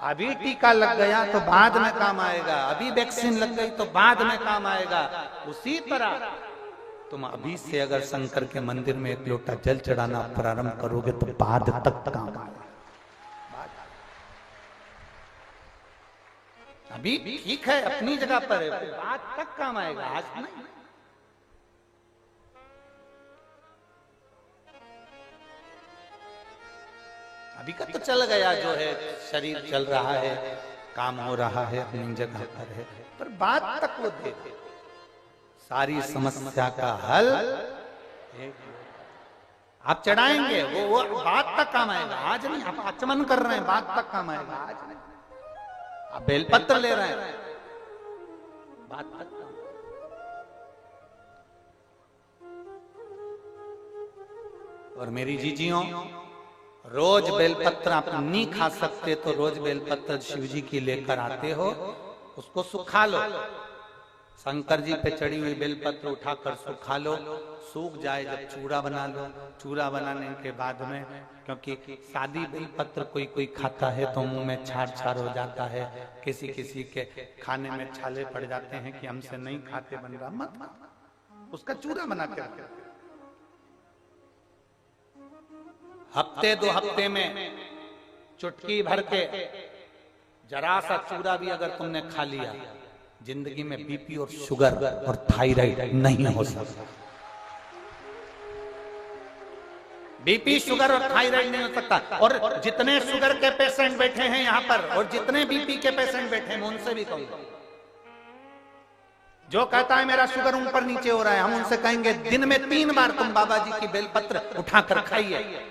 अभी टीका लग गया तो बाद में काम आएगा, अभी वैक्सीन लग गई तो बाद में काम आएगा। उसी तरह तुम अभी से अगर शंकर के मंदिर में एक लोटा जल चढ़ाना प्रारंभ करोगे तो बाद तक काम आएगा। अभी ठीक है, अपनी जगह पर है, बाद तक काम आएगा, आज नहीं। अभी का तो चल गया, जो है शरीर चल रहा है, काम हो रहा है, अपनी जगह पर है, पर बाद तक वो दे सारी समस्या का हल आप चढ़ाएंगे, वो बाद तक काम आएगा। आज नहीं, आप आचमन कर रहे हैं, बाद तक काम आएगा। आज नहीं, आप बेलपत्र ले रहे हैं, बाद तक काम। और मेरी जीजियों, रोज बेलपत्र आप नहीं खा सकते तो रोज बेलपत्र शिव जी की लेकर आते हो, उसको सुखा लो। शंकर जी पे चढ़ी हुई बेलपत्र उठाकर सुखा लो, सूख जाए जब चूड़ा बना लो। चूड़ा बनाने के बाद में, क्योंकि सादी बेलपत्र कोई कोई खाता है तो मुंह में छार छार हो जाता है, किसी किसी के खाने में छाले पड़ जाते हैं कि हमसे नहीं खाते बन रहा, मत उसका चूड़ा बना के रखो। हफ्ते 2 हफ्ते में चुटकी भर के जरा सा चूड़ा भी अगर तुमने खा लिया, जिंदगी में बीपी और शुगर और थायराइड नहीं हो सकता। बीपी शुगर और थायराइड नहीं हो सकता। और जितने शुगर के पेशेंट बैठे हैं यहाँ पर और जितने बीपी के पेशेंट बैठे हैं, उनसे भी कहूंगा, जो कहता है मेरा शुगर ऊपर नीचे हो रहा है, हम उनसे कहेंगे दिन में 3 बार तुम बाबा जी की बेलपत्र उठाकर खाइए।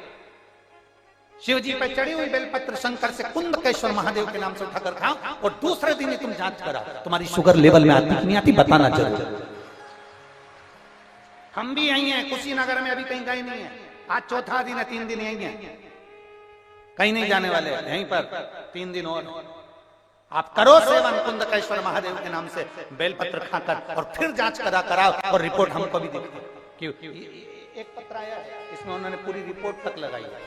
शिव जी पे चढ़ी हुई बेलपत्र शंकर से कुंदकेश्वर महादेव के नाम से उठाकर खाओ, और दूसरे दिन ही तुम जांच कराओ तुम्हारी शुगर लेवल में आती नहीं आती, बताना जरूर। हम भी यही हैं, कुशीनगर में अभी कहीं गए नहीं है, आज चौथा दिन है, 3 दिन यही है, कहीं नहीं जाने वाले, यहीं पर 3 दिन और आप करो सेवन कुंदकेश्वर महादेव के नाम से बेलपत्र खाकर, और फिर जांच कराओ और रिपोर्ट हमको भी दिखाओ। क्यों एक पत्र आया है, इसमें उन्होंने पूरी रिपोर्ट तक लगाई है।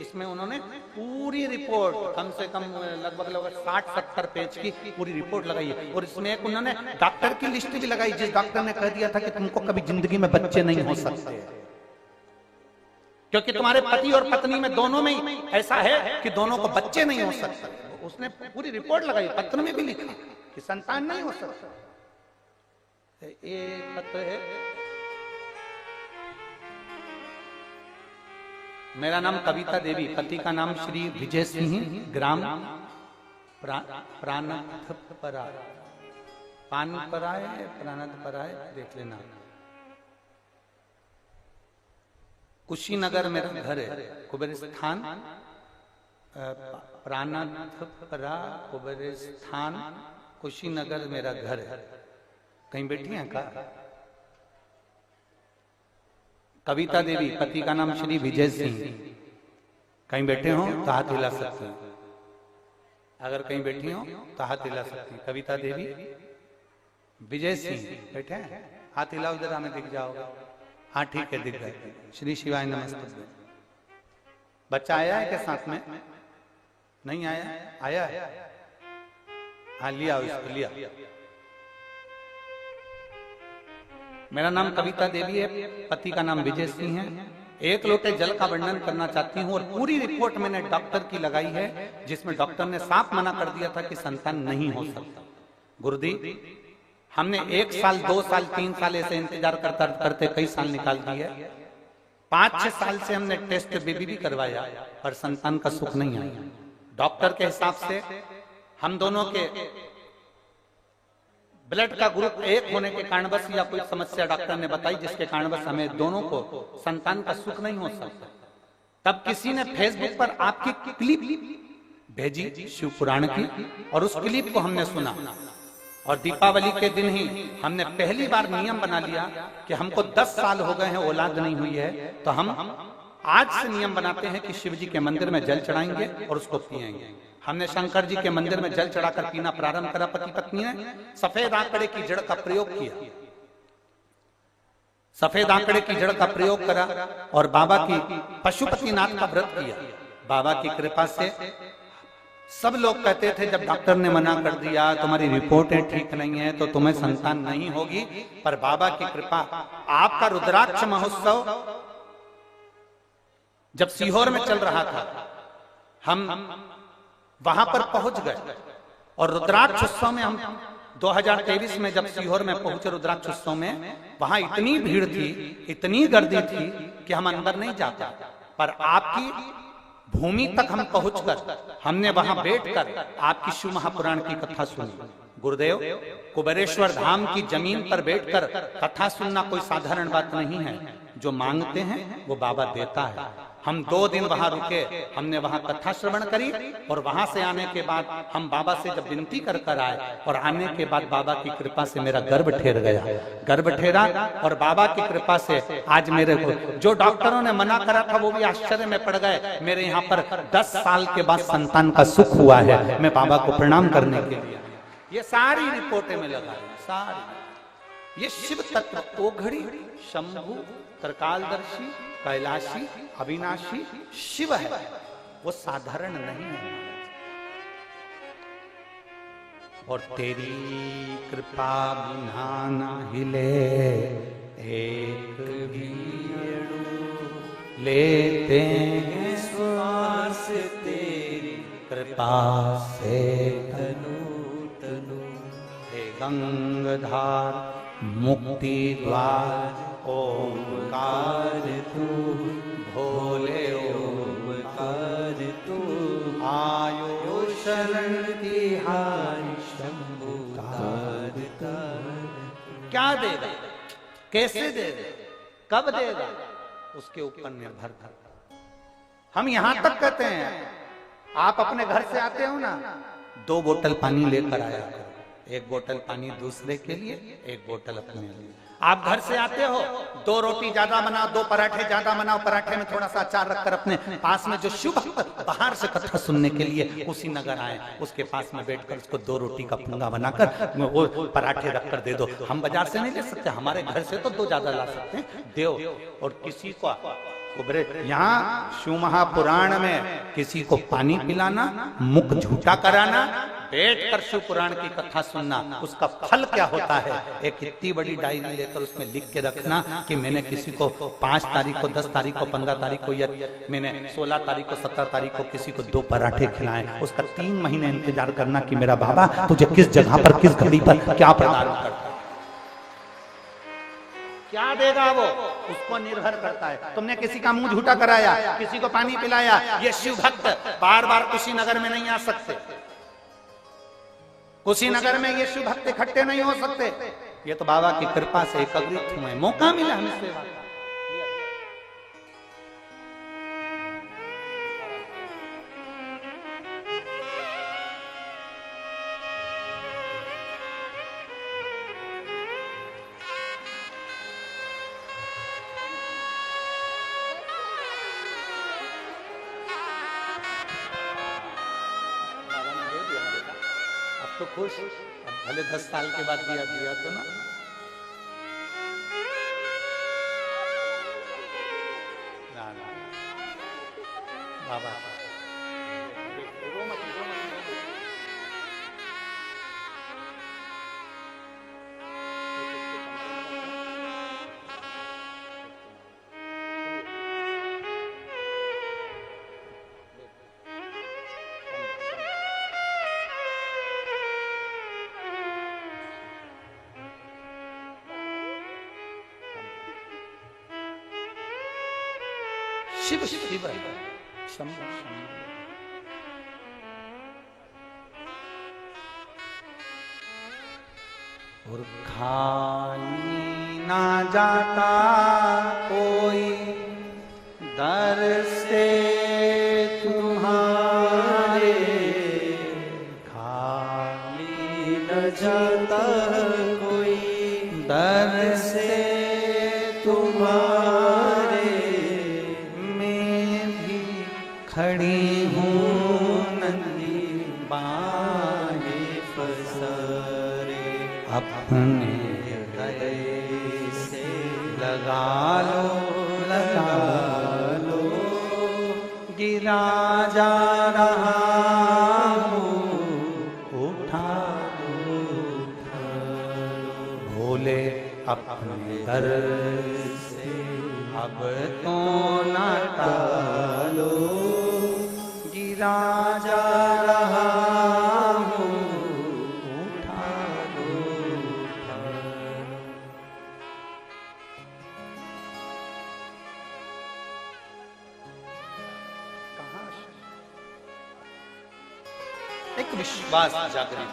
इसमें उन्होंने पूरी रिपोर्ट कम से कम लगभग 60-70 पेज की पूरी रिपोर्ट लगाई है, और इसमें एक उन्होंने डॉक्टर की लिस्ट भी लगाई, जिस डॉक्टर ने कह दिया था कि तुमको कभी जिंदगी में बच्चे नहीं हो सकते, क्योंकि तुम्हारे पति और पत्नी में दोनों में ही ऐसा है कि दोनों को बच्चे नहीं हो सकते। उसने पूरी रिपोर्ट लगाई, पत्र में भी लिखा कि संतान नहीं हो सकता। ये पत्र है, मेरा नाम कविता देवी, पति का नाम श्री विजय सिंह, ग्राम प्राणथपरा, पानपराय प्राणथपराय, देख लेना। कुशीनगर मेरा घर है, कुबेर स्थान प्राणथपरा, कुबेर स्थान कुशीनगर मेरा घर है। कहीं बैठी हैं का? कविता देवी, पति का नाम श्री विजय सिंह। कहीं बैठे हो तो हाथ हिला सकते हैं, अगर कहीं बैठी हो तो हाथ हिला सकती हैं। कविता देवी, विजय सिंह बैठे हैं, हाथ हिलाओ, इधर हमें दिख जाओगे। हाँ ठीक है, दिख गए। श्री शिवाय नमस्ते। बच्चा आया है क्या साथ में? नहीं आया? आया है? हाँ लिया, इसको लिया। मेरा नाम कविता देवी है, पति का नाम विजय सिंह है। एक लोटे जल का वर्णन करना चाहती हूँ और पूरी रिपोर्ट मैंने डॉक्टर की लगाई है, जिसमें डॉक्टर ने साफ मना कर दिया था कि संतान नहीं हो सकता। गुरुदी, हमने 1 साल 2 साल 3 साल ऐसे इंतजार करते करते कई साल निकाल दिए। 5-6 साल से हमने टेस्ट बेबी भी करवाया, पर संतान का सुख नहीं आया। डॉक्टर के हिसाब से हम दोनों के ब्लड का ग्रुप एक होने के कारणवश या कोई समस्या डॉक्टर ने बताई, जिसके कारणवश हमें दोनों को संतान का सुख नहीं हो सकता। तब किसी ने फेसबुक पर आपकी क्लिप भेजी शिव पुराण की, और उस क्लिप को हमने सुना, और दीपावली के दिन ही हमने पहली बार नियम बना लिया कि हमको 10 साल हो गए हैं, औलाद नहीं हुई है, तो हम आज से नियम बनाते हैं कि शिव जी के मंदिर में जल चढ़ाएंगे और उसको पिएंगे। हमने शंकर जी के मंदिर में जल चढ़ाकर पीना प्रारंभ करा। पति पत्नी ने सफेद आंकड़े की जड़ का प्रयोग किया, सफेद आंकड़े की जड़ का प्रयोग करा और बाबा की पशुपतिनाथ का व्रत किया। बाबा की कृपा से सब लोग कहते थे, जब डॉक्टर ने मना कर दिया तुम्हारी रिपोर्टें ठीक नहीं है तो तुम्हें संतान नहीं होगी, पर बाबा की कृपा, आपका रुद्राक्ष महोत्सव जब सीहोर में चल रहा था, हम वहां पर पहुंच गए और रुद्राक्ष उत्सव में हम 2023 में जब सीहोर में पहुंचे रुद्राक्ष उत्सव में, वहां इतनी भीड़ थी, इतनी गर्दी थी कि हम अंदर नहीं जा पाते। पर आपकी भूमि तक हम पहुंचकर हमने वहां बैठकर आपकी शिव महापुराण की कथा सुनी। गुरुदेव, कुबेरेश्वर धाम की जमीन पर बैठकर कथा सुनना कोई साधारण बात नहीं है। जो मांगते हैं वो बाबा देता है। हम 2 दिन वहां रुके, हमने वहां कथा श्रवण करी, और वहां से आने के बाद हम बाबा से जब विनती कर कर आए, और आने के बाद बाबा की कृपा से मेरा गर्भ ठहर गया, गर्भ ठहरा, और बाबा की कृपा से आज मेरे को जो डॉक्टरों ने मना करा था वो भी आश्चर्य में पड़ गए। मेरे यहाँ पर 10 साल के बाद संतान का सुख हुआ है। मैं बाबा को प्रणाम करने के लिए ये सारी रिपोर्टें में लगा, सारी ये शिव तत्व ओघड़ी शंभु त्रिकालदर्शी कैलाशी अविनाशी शिव है, वो साधारण नहीं है। और तेरी कृपा बिना ना हिले एक भी अणु, लेते हैं श्वास तेरी कृपा से तनु तनु। हे गंगाधार मुक्ति द्वार ओंकार तू, भोले ओंकार तू, आयो शरण तिहारी शंभु तार तार। क्या देगा, कैसे देगा, कब देगा, उसके ऊपर निर्भर करता। हम यहां तक कहते हैं, आप अपने घर से आते हो ना, 2 बोतल पानी लेकर आया करो, 1 बोतल पानी दूसरे के लिए, 1 बोतल अपने लिए। आप घर से आते हो, 2 रोटी ज्यादा बनाओ, 2 पराठे ज्यादा बनाओ, पराठे में थोड़ा सा अचार रखकर अपने पास में जो शुभ बाहर से कथा सुनने के लिए कुशीनगर आए, उसके पास में बैठकर उसको 2 रोटी का पुंगा बनाकर वो पराठे रखकर दे दो। हम बाजार से नहीं ले सकते, हमारे घर से तो 2 ज्यादा ला सकते हैं, देव। और किसी को यहाँ शिव महापुराण में किसी को पानी पिलाना, मुख झूठा कराना, बैठकर शिव पुराण की कथा सुनना, उसका फल क्या होता है, एक इतनी बड़ी डायरी लेकर उसमें लिख के रखना कि मैंने किसी को 5 तारीख को, 10 तारीख को, 15 तारीख को, या मैंने 16 तारीख को, 17 तारीख को किसी को 2 पराठे खिलाए। उसका 3 महीने इंतजार करना कि मेरा बाबा तुझे किस जगह पर, किस घड़ी पर क्या प्रदान करता है, क्या देगा वो उसको निर्भर करता है। तुमने किसी का मुंह झूठा कराया, किसी को पानी पिलाया, ये शिव भक्त बार बार कुशीनगर में नहीं आ सकते, कुशीनगर में ये शिव भक्त इकट्ठे नहीं हो सकते। ये तो बाबा की कृपा से एकत्रित हुए, मौका मिला हमें सेवा। तो खुश, अब भले 10 साल के बाद दिया तो ना। बाबा शिव शिव शंभु शंभु। और खाली ना जाता कोई दर से तुम्हारे, खाली न जाता कोई दर से तुम्हारे, मैं भी खड़ी हूँ नंदी बाहे पसारे, अपने गले से लगा लो, गिरा जा रहा हूँ, उठा लो, भोले अपने दर से अब तो न टालो, गिरा जा रहा हूँ, उठा लो। एक विश्वास जागृत,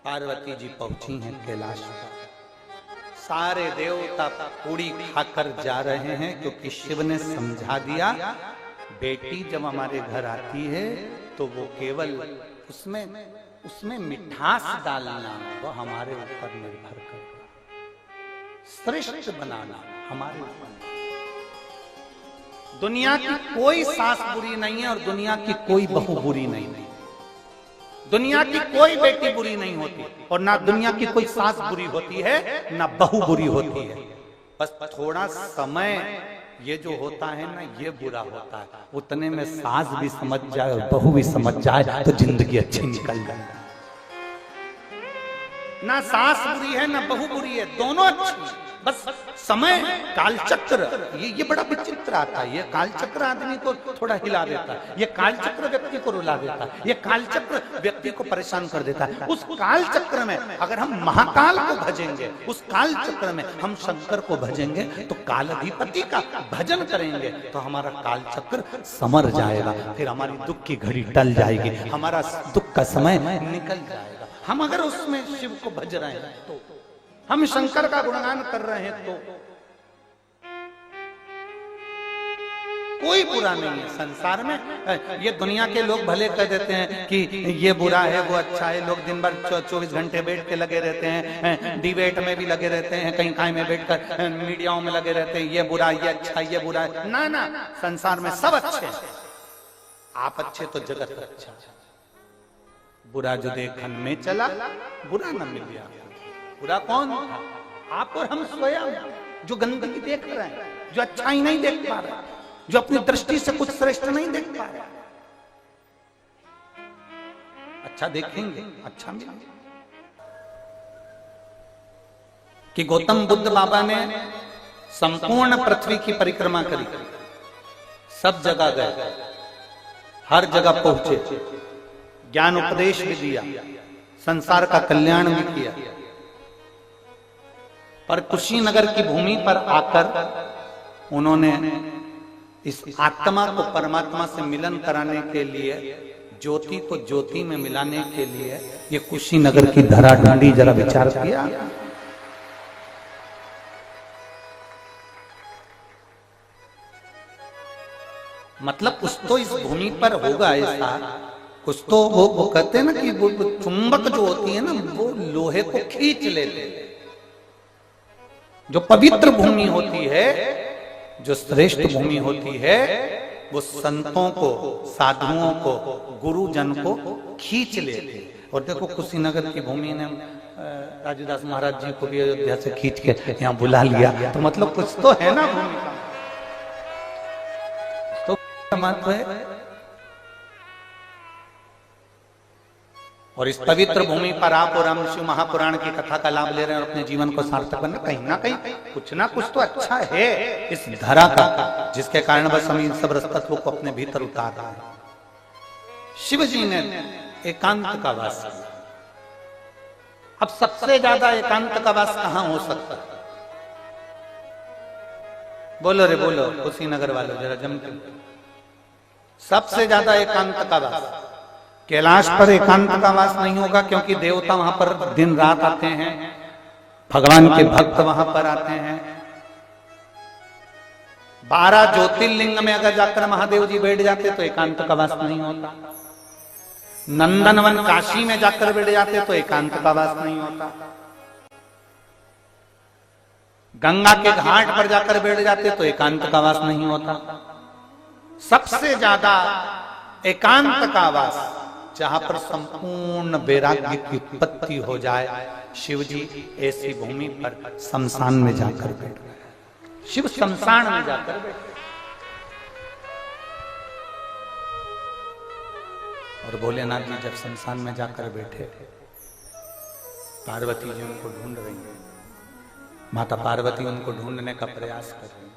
पार्वती जी पहुंची हैं कैलाश पर। सारे देवता पूरी खाकर जा रहे हैं, क्योंकि शिव ने समझा दिया बेटी जब हमारे घर आती है तो वो केवल उसमें मिठास डालना वो हमारे ऊपर निर्भर करता, श्रेष्ठ बनाना हमारे ऊपर। दुनिया की कोई सास बुरी नहीं है और दुनिया की कोई बहू बुरी नहीं है, दुनिया की कोई बेटी बुरी नहीं होती और ना दुनिया की कोई सास बुरी होती है ना बहू बुरी होती है। बस थोड़ा समय ये जो होता है ना ये बुरा होता है, उतने में सास भी समझ जाए और बहू भी समझ जाए तो जिंदगी अच्छी निकल जाए। ना सास बुरी है ना बहू बुरी है, दोनों अच्छी, बस समय कालचक्र ये बड़ा विचित्र आता है। ये कालचक्र आदमी को थोड़ा हिला देता है, ये कालचक्र व्यक्ति को रुला देता है, ये कालचक्र व्यक्ति को परेशान कर देता है। उस कालचक्र में अगर हम महाकाल को भजेंगे, उस कालचक्र में हम शंकर को भजेंगे, तो कालाधिपति का भजन करेंगे तो हमारा कालचक्र समर जाएगा, फिर हमारी दुख की घड़ी टल जाएगी, हमारा दुख का समय निकल जाएगा। हम अगर उसमें शिव को भज रहे हैं तो, हम शंकर का गुणगान कर रहे हैं तो कोई बुरा नहीं है संसार में। ये दुनिया के लोग भले कह देते हैं कि ये बुरा है वो अच्छा है, लोग दिन भर 24 घंटे बैठ के लगे रहते हैं, डिबेट में भी लगे रहते हैं, कहीं कहीं में बैठकर मीडियाओं में लगे रहते हैं, ये बुरा ये अच्छा ये बुरा है। ना ना, संसार में सब अच्छे हैं, आप अच्छे तो जगत अच्छा। बुरा जो देखन में चला बुरा न मिल गया। बुरा कौन था? आप और हम स्वयं, जो गंदगी देख रहे हैं, जो अच्छा ही नहीं देख पा रहे, जो अपनी दृष्टि से कुछ श्रेष्ठ नहीं देख पा रहे। अच्छा देखेंगे अच्छा मिलेंगे। कि गौतम बुद्ध बाबा ने संपूर्ण पृथ्वी की परिक्रमा करी, सब जगह गए, हर जगह पहुंचे, ज्ञान उपदेश भी दिया, संसार का कल्याण भी किया, पर कुशीनगर की भूमि पर आकर उन्होंने इस आत्मा को परमात्मा से मिलन कराने के लिए, ज्योति को ज्योति में मिलाने के लिए, ये कुशीनगर की धरा ढूंढी, जरा विचार किया। मतलब कुछ तो इस भूमि पर होगा ऐसा, कुछ तो वो कहते हैं ना कि वो चुंबक जो होती है ना, वो लोहे को खींच लेते। जो पवित्र भूमि होती है, जो श्रेष्ठ भूमि होती है, वो संतों को, साधुओं को, गुरुजन को खींच लेते। और देखो कुशीनगर की भूमि ने राजदास महाराज जी को भी अयोध्या से खींच के यहाँ बुला लिया, तो मतलब कुछ तो है ना भूमि का, तो महत्व है। और इस पवित्र भूमि पर आप और हम शिव महापुराण की कथा का लाभ ले रहे हैं और अपने जीवन को सार्थक करना, कहीं ना कहीं कुछ ना कुछ तो अच्छा है इस धरा का, जिसके कारण बस हम इन सब रसतत्वों को अपने भीतर उतार रहे हैं। शिव जी ने एकांत का वास किया। अब सबसे ज्यादा एकांत का वास कहां हो सकता है? बोलो रे बोलो, कुशीनगर वालों जरा जम के। सबसे ज्यादा एकांत का वास। कैलाश पर एकांत का वास नहीं होगा, क्योंकि देवता वहां पर दिन रात आते हैं, भगवान के भक्त वहां पर आते हैं। 12 ज्योतिर्लिंग में अगर जाकर महादेव जी बैठ जाते तो एकांत का वास नहीं होता। नंदनवन काशी में जाकर बैठ जाते तो एकांत का वास नहीं होता। गंगा के घाट पर जाकर बैठ जाते तो एकांत का वास नहीं होता। सबसे ज्यादा एकांत का वास जहां पर संपूर्ण वैराग्य की उत्पत्ति हो जाए, शिव जी ऐसी भूमि पर शमशान में जाकर बैठ गए। शिव शमशान में जाकर बैठ गए और भोलेनाथ जी जब शमशान में जाकर बैठे, पार्वती जी उनको ढूंढ रही हैं। माता पार्वती उनको ढूंढने का प्रयास कर रही हैं।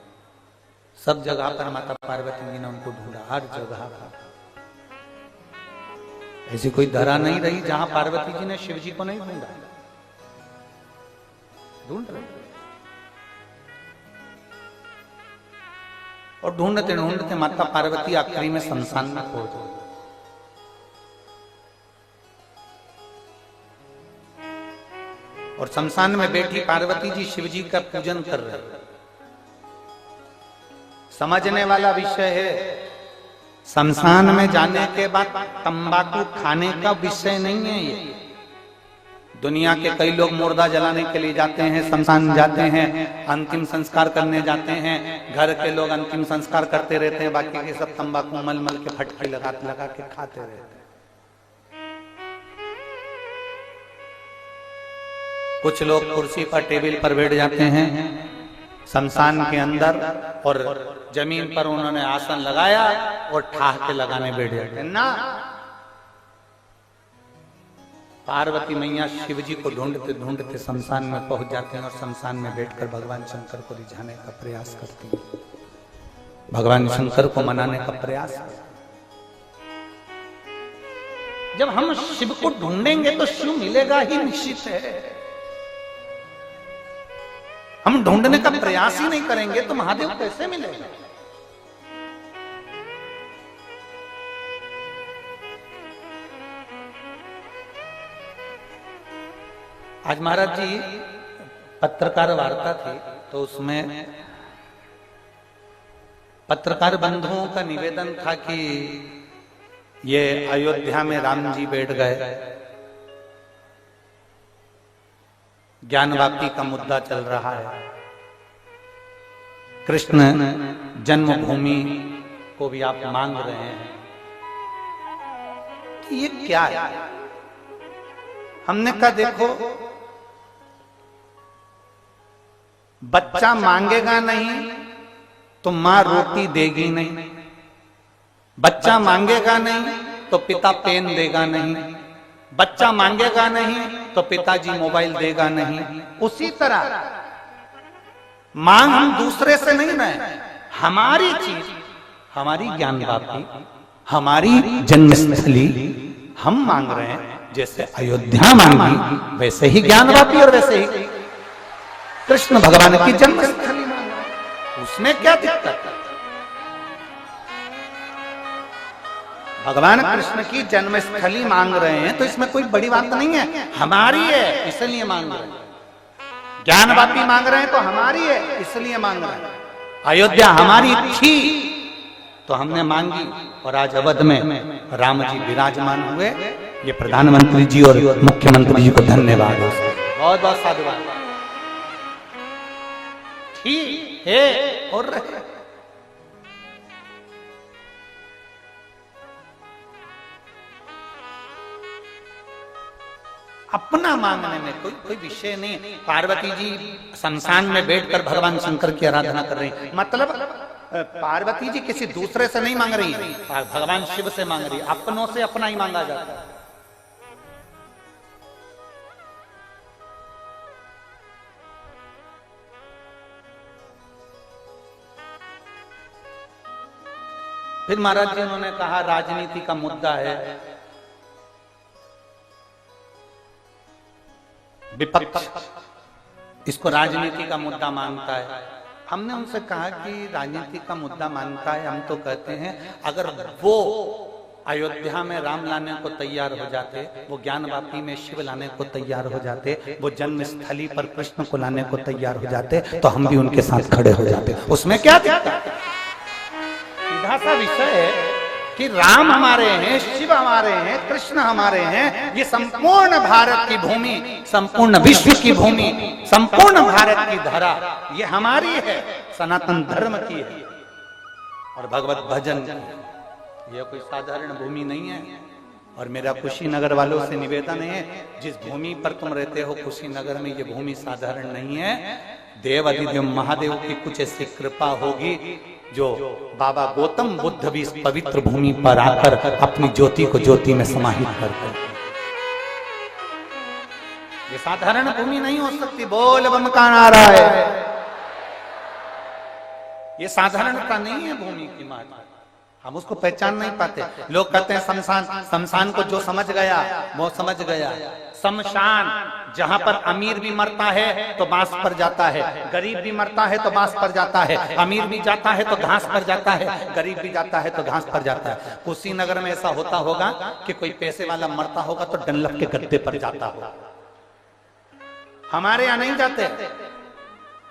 सब जगह पर माता पार्वती जी ने उनको ढूंढा, हर जगह पर। ऐसी कोई धरा नहीं रही जहां पार्वती जी ने शिव जी को नहीं ढूंढा। ढूंढ रहे और ढूंढते ढूंढते माता पार्वती आखिरी में शमशान में पहुंच गई। और शमशान में बैठी पार्वती जी शिव जी का पूजन कर रहे हैं। समझने वाला विषय है, शमशान में जाने के बाद तंबाकू खाने का विषय नहीं है ये। दुनिया के कई लोग मुर्दा जलाने के लिए जाते हैं, शमशान जाते हैं, अंतिम संस्कार करने जाते हैं। घर के लोग अंतिम संस्कार करते रहते हैं, बाकी के सब तंबाकू मल मल के फटके लगा के खाते रहते हैं। कुछ लोग कुर्सी पर टेबल पर बैठ जाते हैं शमशान के अंदर, और जमीन पर उन्होंने आसन लगाया और ठहाके लगाने बैठ जाते हैं ना। पार्वती मैया शिव जी को ढूंढते ढूंढते शमशान में पहुंच जाते हैं और शमशान में बैठकर भगवान शंकर को रिझाने का प्रयास करती हैं, भगवान शंकर को मनाने का प्रयास। जब हम शिव को ढूंढेंगे तो शिव मिलेगा ही निश्चित है। हम ढूंढने का प्रयास ही नहीं करेंगे तो महादेव कैसे मिलेगा? आज महाराज जी पत्रकार वार्ता थी, तो उसमें पत्रकार बंधुओं का निवेदन था कि ये अयोध्या में राम जी बैठ गए, ज्ञानवापी का मुद्दा चल रहा है, कृष्ण जन्मभूमि को भी आप मांग रहे हैं, कि ये क्या है? हमने कहा देखो, बच्चा मांगेगा नहीं तो मां रोटी देगी नहीं, बच्चा मांगेगा नहीं तो पिता पेन देगा नहीं, बच्चा मांगेगा नहीं तो पिताजी मोबाइल देगा नहीं। उसी तरह मांग हम दूसरे से नहीं रहे, हमारी चीज, हमारी ज्ञानवापी, हमारी जन्मस्थली हम मांग रहे हैं। जैसे अयोध्या मांगी वैसे ही ज्ञानवापी और वैसे ही कृष्ण भगवान की जन्मस्थली मांग रहे हैं। उसमें क्या दिक्कत है? भगवान कृष्ण की जन्मस्थली मांग रहे हैं तो इसमें कोई बड़ी बात नहीं है, हमारी है इसलिए मांग रहे हैं। ज्ञानवापी मांग रहे हैं तो हमारी है इसलिए मांग रहे हैं। अयोध्या हमारी थी तो हमने मांगी, और आज अवध में राम जी विराजमान हुए। ये प्रधानमंत्री जी और मुख्यमंत्री जी को धन्यवाद, बहुत बहुत साधुवाद। ठीक है और रहे। अपना मांगने में कोई विषय नहीं। पार्वती जी शमशान में बैठकर भगवान शंकर की आराधना कर रही हैं, मतलब पार्वती जी किसी दूसरे से नहीं मांग रही है, भगवान शिव से मांग रही है। अपनों से अपना ही मांगा जाता है। फिर महाराज जी उन्होंने कहा राजनीति का मुद्दा है, विपक्ष इसको राजनीति का मुद्दा मानता है। हमने उनसे कहा कि राजनीति का मुद्दा मानता है, हम तो कहते हैं अगर वो अयोध्या में राम लाने को तैयार हो जाते, वो ज्ञानवापी में शिव लाने को तैयार हो जाते, वो जन्म स्थली पर कृष्ण को लाने को तैयार हो जाते, तो हम भी उनके साथ खड़े हो जाते। उसमें क्या दिक्कत है? सीधा सा विषय है कि राम हमारे हैं, शिव हमारे हैं, कृष्ण हमारे हैं। ये संपूर्ण भारत की भूमि, संपूर्ण विश्व की भूमि, संपूर्ण भारत की धरा ये हमारी है, सनातन धर्म की है और भगवत भजन की है। यह कोई साधारण भूमि नहीं है। और मेरा कुशीनगर वालों से निवेदन है, जिस भूमि पर तुम रहते हो कुशीनगर में, ये भूमि साधारण नहीं है। देव अधिदेव महादेव की कुछ ऐसी कृपा होगी जो बाबा गौतम बुद्ध भी इस पवित्र भूमि पर आकर अपनी ज्योति को ज्योति में समाहित करते हैं। ये साधारण भूमि नहीं हो सकती। बोल बम का नारा है। ये साधारणता नहीं है भूमि की माता, हम उसको पहचान नहीं पाते। लोग कहते हैं शमशान, शमशान को जो समझ गया वो समझ गया। शमशान जहां पर अमीर भी मरता है तो बांस पर जाता है, गरीब भी मरता है तो बांस पर जाता है, अमीर भी जाता है तो घास पर जाता है, गरीब भी जाता है तो घास पर जाता है। कुशीनगर में ऐसा होता होगा कि कोई पैसे वाला मरता होगा तो डंलप के गद्दे पर जाता होगा। हमारे यहाँ नहीं जाते।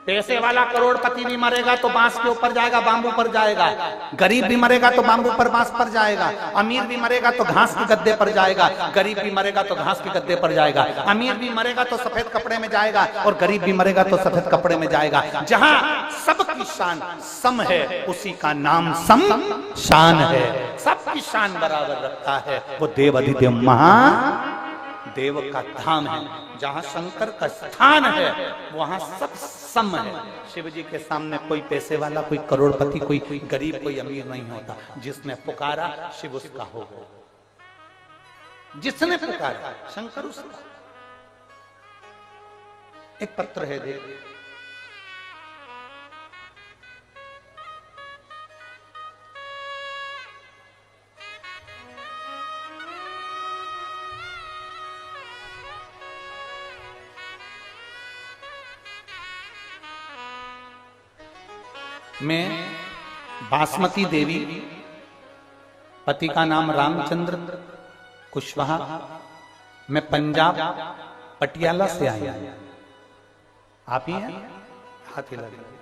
पैसे वाला करोड़पति भी मरेगा तो बांस के ऊपर जाएगा, बांबू पर जाएगा। गरीब भी मरेगा तो बांबू पर, बांस पर जाएगा। अमीर भी मरेगा तो घास के गद्दे पर जाएगा, गरीब भी मरेगा तो घास के गद्दे पर जाएगा। अमीर भी मरेगा तो सफेद कपड़े में जाएगा और गरीब भी मरेगा तो सफेद कपड़े में जाएगा। जहां सबकी शान सम है उसी का नाम सम शान है। सबकी शान बराबर रखता है वो देव अधिदेव महादेव का धाम है। जहां शंकर का स्थान है वहां सब सम है। शिव जी के सामने कोई पैसे वाला, कोई करोड़पति, कोई गरीब, कोई अमीर नहीं होता। जिसने पुकारा शिव उसका हो गया, जिसने पुकारा शंकर उसका। एक पत्र है, देख मैं बासमती देवी, पति का नाम रामचंद्र कुशवाहा, मैं पंजाब पटियाला से आई हूं। आप ही हैं? हाथ हिला दीजिए।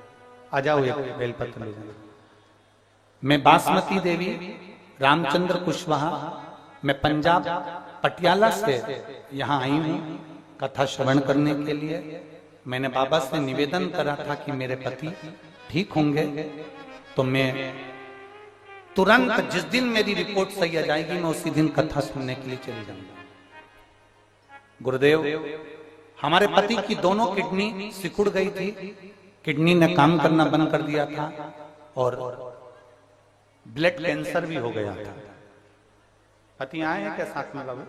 आ जाओ, एक बेलपत्र ले जाओ। मैं बासमती देवी रामचंद्र कुशवाहा, मैं पंजाब पटियाला से यहाँ आई हूँ कथा श्रवण करने के लिए। मैंने बाबा से निवेदन करा था कि मेरे पति ठीक होंगे तो मैं तुरंत, जिस दिन मेरी रिपोर्ट सही आ जाएगी, मैं उसी दिन कथा सुनने के लिए चली जाऊंगा। गुरुदेव, हमारे पति की दोनों किडनी सिकुड़ गई थी, किडनी ने काम करना बंद कर दिया था और ब्लड कैंसर भी हो गया था। पति आए हैं क्या साथ में बाबू?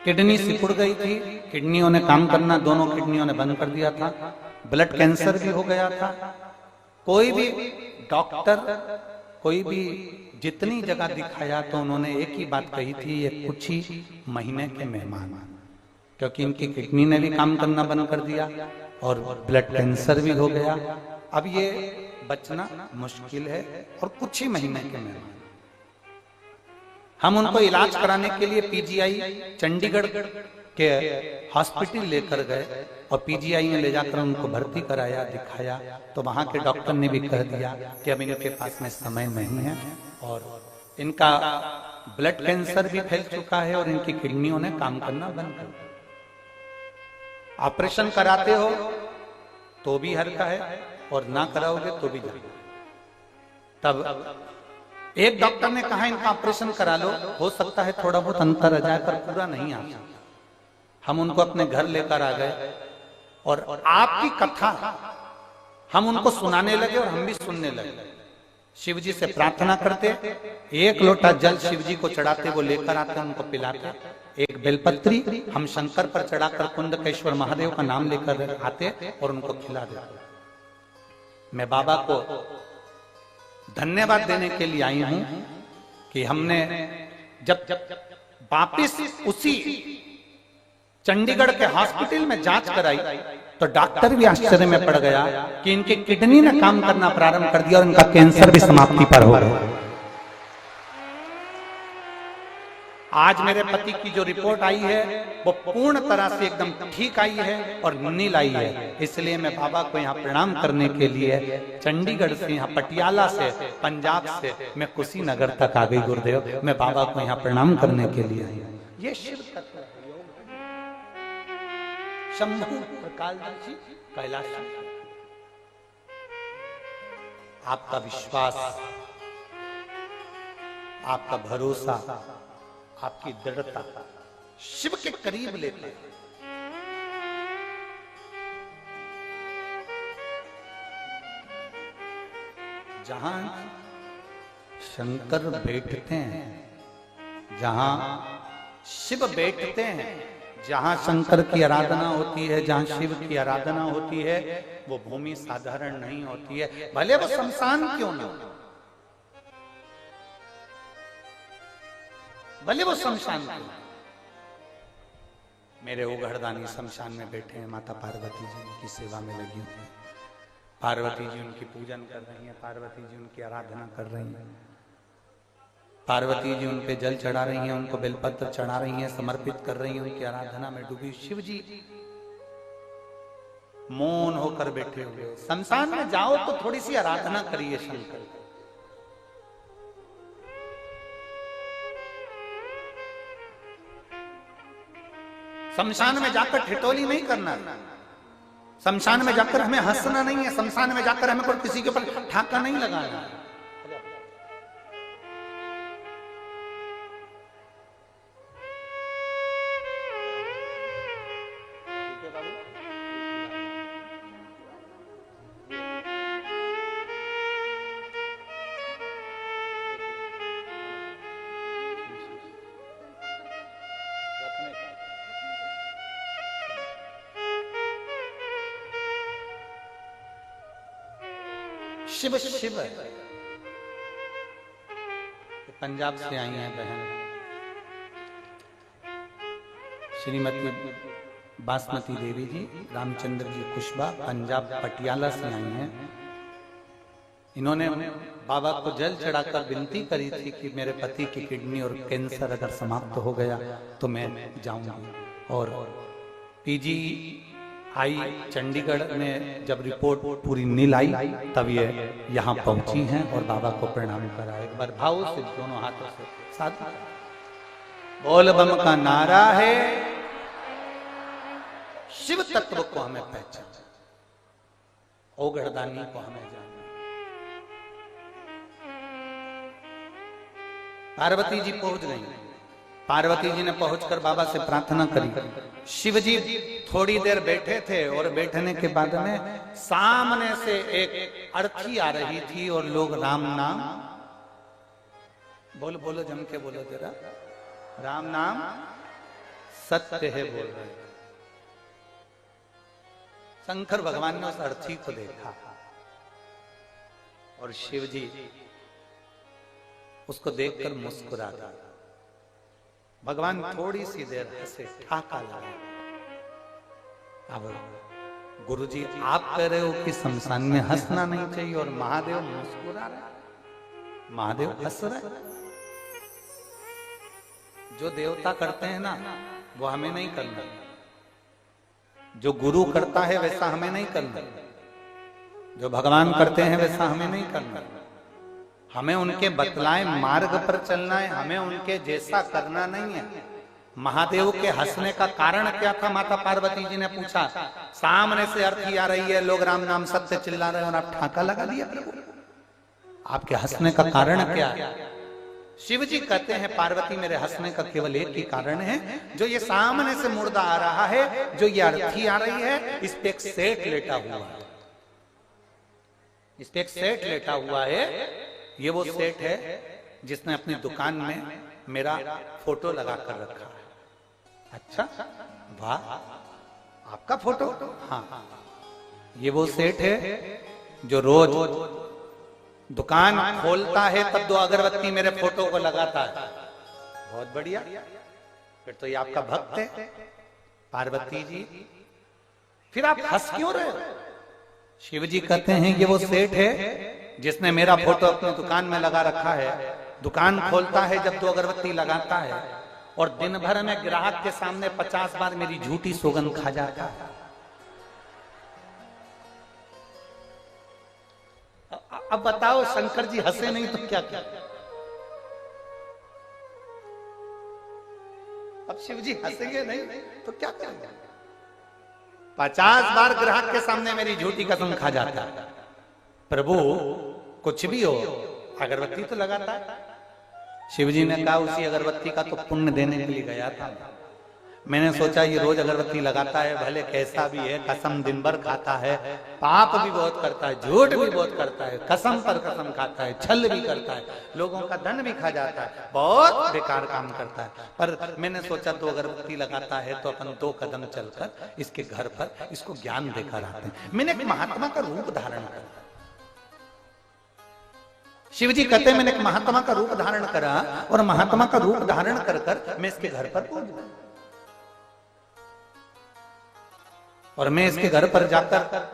किडनी सिकुड़ गई थी, किडनियों ने काम करना, दोनों किडनियों ने बंद कर दिया था, ब्लड कैंसर भी हो गया था। कोई भी डॉक्टर, कोई भी जितनी जगह दिखाया तो उन्होंने एक ही बात कही थी, ये कुछ ही महीने के मेहमान, क्योंकि इनकी किडनी ने भी काम करना बंद कर दिया और ब्लड कैंसर भी हो गया। अब ये बचना मुश्किल है और कुछ ही महीने के मेहमान। हम उनको इलाज कराने के लिए पीजीआई चंडीगढ़ के हॉस्पिटल लेकर गए और पीजीआई में ले जाकर उनको भर्ती कराया, दिखाया तो वहां के डॉक्टर ने भी कह दिया कि अब इनके पास में समय नहीं है और इनका ब्लड कैंसर भी फैल चुका है और इनकी किडनियों ने काम करना बंद कर दिया। ऑपरेशन कराते हो तो भी हल्का है और ना कराओगे तो भी जल्दी। तब एक डॉक्टर ने कहा इनका ऑपरेशन करा लो, हो सकता है थोड़ा बहुत अंतर आ जाए पर पूरा नहीं आ सकता। हम उनको अपने घर लेकर आ गए और आपकी कथा हम उनको सुनाने लगे और हम भी सुनने लगे। शिव जी से प्रार्थना करते, एक लोटा जल शिव जी को चढ़ाते, वो लेकर आते, उनको पिलाते। एक बेलपत्री हम शंकर पर चढ़ाकर कुंदकेश्वर महादेव का नाम लेकर आते और उनको खिला देते। मैं बाबा को धन्यवाद देने के लिए आई हूं कि हमने जब वापिस उसी चंडीगढ़ के हॉस्पिटल में जांच कराई तो डॉक्टर भी आश्चर्य में पड़ गया कि इनकी किडनी ने काम करना प्रारंभ कर दिया और इनका कैंसर भी समाप्ति पर हो गया। आज मेरे पति की जो रिपोर्ट आई है वो पूर्ण तरह से एकदम ठीक आई है और नील आई है। इसलिए मैं बाबा को यहाँ प्रणाम करने के लिए चंडीगढ़ से, यहाँ पटियाला से, पंजाब से मैं कुशीनगर तक आ गई गुरुदेव। मैं बाबा को यहाँ प्रणाम करने के लिए आई। ये शिव तत्व है, शंभु प्रकाशदर्शी कैलाशी। आपका विश्वास, आपका भरोसा, आपकी दृढ़ता शिव के करीब लेते हैं। जहां शंकर बैठते हैं, जहां शिव बैठते हैं, जहां शंकर की आराधना होती है, जहां शिव की आराधना होती है, वो भूमि साधारण नहीं होती है, भले वो शमशान क्यों ना, भले वो शमशान क्यों। मेरे ओघड़दानी शमशान में बैठे हैं, माता पार्वती जी उनकी सेवा में लगी हुई है। पार्वती जी उनकी पूजन कर रही हैं, पार्वती जी उनकी आराधना कर रही हैं, पार्वती जी उन पे जल चढ़ा रही हैं, उनको बेलपत्र चढ़ा रही हैं, समर्पित कर रही हैं, उनकी आराधना में डूबी। शिव जी मौन होकर बैठे हुए। शमशान में जाओ तो थोड़ी सी आराधना करिए शंकर। शमशान में जाकर ठिठोली नहीं करना, शमशान में जाकर हमें हंसना नहीं है, शमशान में जाकर हमें कोई किसी के ऊपर ठाका नहीं लगाना। शिव शिव पंजाब से आई हैं बहन श्रीमती बासमती देवी जी, रामचंद्र जी कुशबा, पंजाब पटियाला से आई हैं। इन्होंने बाबा को जल चढ़ाकर विनती करी थी कि मेरे पति की किडनी और कैंसर अगर समाप्त हो गया तो मैं जाऊंगी। और पीजी आई चंडीगढ़ में जब रिपोर्ट पूरी नील आई तब ये यहाँ पहुंची हैं और बाबा को प्रणाम करा। एक बार भाव से दोनों हाथों से साथ बोल बम का नारा है। शिव तत्व को हमें पहचान, ओघड़दानी को हमें जानना। पार्वती जी पहुंच गई। पार्वती जी ने पहुंचकर बाबा से प्रार्थना करी। शिव जी थोड़ी देर बैठे थे और बैठने के बाद में सामने से एक अर्थी आ रही थी और लोग राम नाम बोलो बोलो जम के बोलो जरा, राम नाम सत्य है बोल रहे। शंकर भगवान ने उस अर्थी को देखा और शिव जी उसको देखकर मुस्कुरा दिया। भगवान थोड़ी सी देर हंसे, ठाका लगा। अब गुरुजी आप कह रहे हो कि शमशान में हंसना नहीं चाहिए और महादेव मुस्कुरा रहे, महादेव हंस रहे। जो देवता करते हैं ना वो हमें नहीं करना, जो गुरु करता है वैसा हमें नहीं करना, जो भगवान करते हैं वैसा हमें नहीं करना। हमें उनके बतलाए मार्ग पर चलना है, हमें उनके जैसा करना नहीं है। महादेव के हंसने का कारण क्या था? माता पार्वती जी ने पूछा। सामने से अर्थी आ रही है, लोग राम नाम सत्य चिल्ला रहे हैं और आप ठाका लगा दिया प्रभु। आपके हंसने का कारण क्या है? शिव जी कहते हैं पार्वती मेरे हंसने का केवल एक ही कारण है, जो ये सामने से मुर्दा आ रहा है, जो ये अर्थी आ रही है, इस पे एक सेठ लेटा हुआ है, इस पे एक सेठ लेटा हुआ है। ये वो सेठ है जिसने अपनी दुकान में मेरा फोटो लगा कर रखा है। अच्छा वाह, आपका फोटो? हाँ, ये वो सेठ है जो रोज दुकान खोलता है तब 2 अगरबत्ती मेरे फोटो को लगाता है। बहुत बढ़िया, फिर तो ये आपका भक्त है। पार्वती जी फिर आप हंस क्यों रहे हो? शिव जी कहते हैं कि वो सेठ है जिसने मेरा फोटो अपनी दुकान में लगा रखा है, दुकान खोलता है जब 2 अगरबत्ती लगाता है और दिन भर में ग्राहक के सामने 50 बार मेरी झूठी सौगंध खा जाता है। अब बताओ, शंकर जी हंसे नहीं तो क्या क्या? अब शिव जी हंसेंगे नहीं तो क्या करेंगे? 50 बार ग्राहक के सामने मेरी झूठी कसम खा जाता है। प्रभु कुछ भी हो, अगरबत्ती तो लगाता है। शिव जी ने कहा उसी अगरबत्ती का तो पुण्य देने के लिए गया था। मैंने सोचा ये रोज अगरबत्ती लगाता है, भले कैसा भी है, कसम दिन भर खाता है, पाप भी बहुत करता है, झूठ भी बहुत करता है, कसम पर कसम खाता है, छल भी करता है, लोगों का धन भी खा जाता है, बहुत बेकार काम करता है। पर मैंने सोचा 2 अगरबत्ती लगाता है तो अपन 2 कदम चलकर इसके घर पर इसको ज्ञान देकर आते हैं। मैंने एक महात्मा का रूप धारण करा। शिव जी कहते हैं मैंने एक महात्मा का रूप धारण करा और महात्मा का रूप धारण कर कर मैं इसके घर पर पहुंच, और मैं इसके घर पर जाकर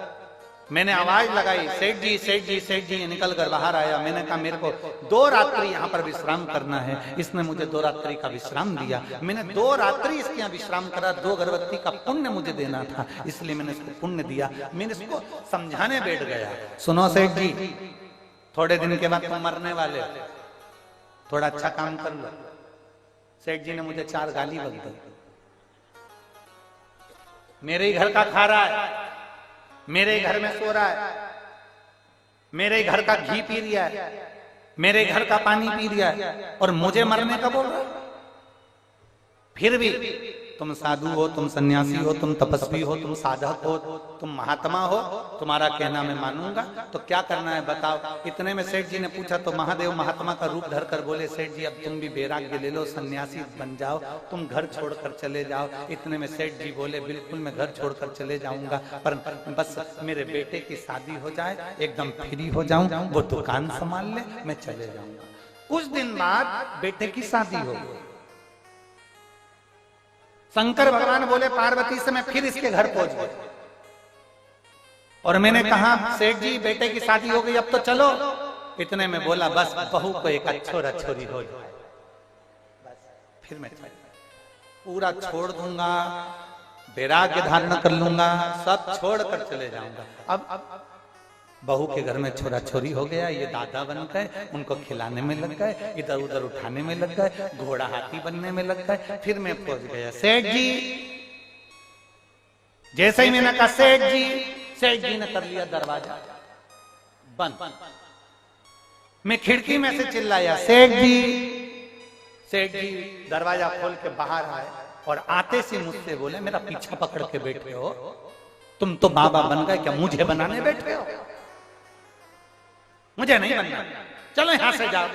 मैंने आवाज लगाई, सेठ जी सेठ जी सेठ जी। निकल कर बाहर आया। मैंने कहा मेरे को 2 रात्रि यहाँ पर विश्राम करना है। इसने मुझे 2 रात्रि का विश्राम दिया। मैंने 2 रात्रि इसके यहाँ विश्राम करा। 2 अगरबत्ती का पुण्य मुझे देना था, इसलिए मैंने इसको पुण्य दिया। मैंने इसको समझाने बैठ गया, सुनो सेठ जी, थोड़े दिन के बाद तुम मरने वाले, थोड़ा अच्छा काम कर लो। सेठ जी ने मुझे 4 गाली बक दी। मेरे ही घर का खा रहा है, मेरे ही घर में सो रहा है, मेरे ही घर का घी पी रहा है, मेरे घर का पानी पी रहा है और मुझे मरने का बोल रहा है। फिर भी तुम साधु हो, तुम सन्यासी हो, तुम तपस्वी हो, तुम साधक हो, तुम महात्मा हो, तुम्हारा कहना मैं मानूंगा, तो क्या करना है बताओ। इतने में सेठ जी ने पूछा तो महादेव महात्मा का रूप धरकर बोले, सेठ जी अब तुम भी वैराग्य ले लो, सन्यासी बन जाओ, तुम घर छोड़कर चले जाओ। इतने में सेठ जी बोले बिल्कुल मैं घर छोड़कर चले जाऊंगा, पर बस मेरे बेटे की शादी हो जाए, एकदम फ्री हो जाऊं, वो दुकान संभाल ले, मैं चले जाऊंगा। कुछ दिन बाद बेटे की शादी हो गई। शंकर भगवान बोले पार्वती से मैं फिर इसके घर पहुंच गया और मैंने कहा सेठ जी बेटे की शादी हो गई, अब तो चलो। इतने में बोला बस बहू को एक अच्छोरा छोरी हो जाए, फिर मैं पूरा छोड़ दूंगा, वैराग्य धारण कर लूंगा, सब छोड़ कर चले जाऊंगा। अब बहू के घर में छोरा छोरी हो गया, ये दादा बन गए, उनको खिलाने में लग गए, इधर उधर उठाने में लग गए, घोड़ा हाथी बनने में लग गए। फिर मैं पहुंच गया सेठ जी। जैसे ही मैंने कहा सेठ जी ने कर लिया दरवाजा बंद। मैं खिड़की में से चिल्लाया सेठ जी। दरवाजा खोल के बाहर आए और आते से मुझसे बोले मेरा पीछा पकड़ के बैठे हो, तुम तो बाबा बन गए क्या, मुझे बनाने बैठे हो? मुझे नहीं बनना, चलो यहां से जाओ।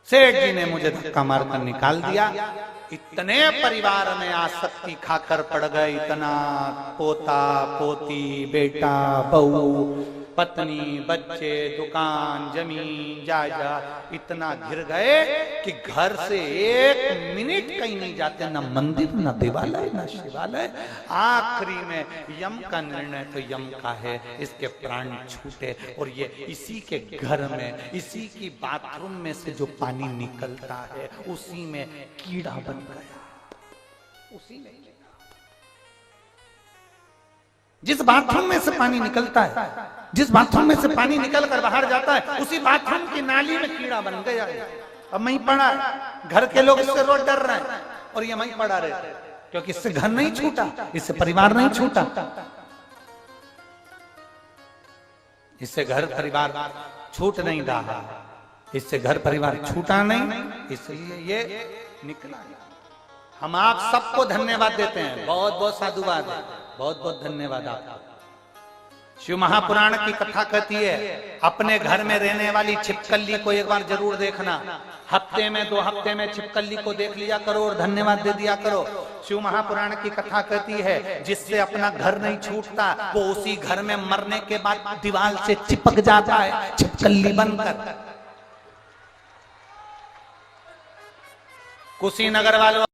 सेठ जी ने मुझे धक्का मारकर निकाल दिया। इतने परिवार में आसक्ति खाकर पड़ गए, इतना पोता पोती बेटा बहू पत्नी बच्चे दुकान जमीन जायदाद इतना घिर गए कि घर से 1 मिनट कहीं नहीं जाते, ना मंदिर ना देवालय ना शिवालय। आखिरी में यम का निर्णय तो यम का है, इसके प्राण छूटे और ये इसी के घर में इसी की बाथरूम में से जो पानी निकलता है उसी में कीड़ा बन गया। उसी में जिस बाथरूम में से पानी निकलता है, जिस बाथरूम में से पानी निकल कर बाहर जाता है उसी बाथरूम की नाली में कीड़ा बन गया। अब वहीं पड़ा, घर के लोग इससे रोज डर रहे हैं और ये वहीं पड़ा रहे, क्योंकि इससे घर नहीं छूटा, इससे परिवार नहीं छूटा, इससे घर परिवार छूट नहीं रहा, इससे घर परिवार छूटा नहीं, इसलिए ये निकला। हम आप सबको धन्यवाद देते हैं, बहुत बहुत साधुवाद है, बहुत बहुत धन्यवाद आपका। शिव महापुराण की कथा कहती है अपने घर में रहने वाली छिपकली को एक बार जरूर देखना, हफ्ते में 2 हफ्ते में छिपकली को देख लिया करो और धन्यवाद दे दिया करो। शिव महापुराण की कथा कहती है जिससे अपना घर नहीं छूटता वो उसी घर में मरने के बाद दीवार से चिपक जाता है छिपकली बनकर। कुशीनगर वालों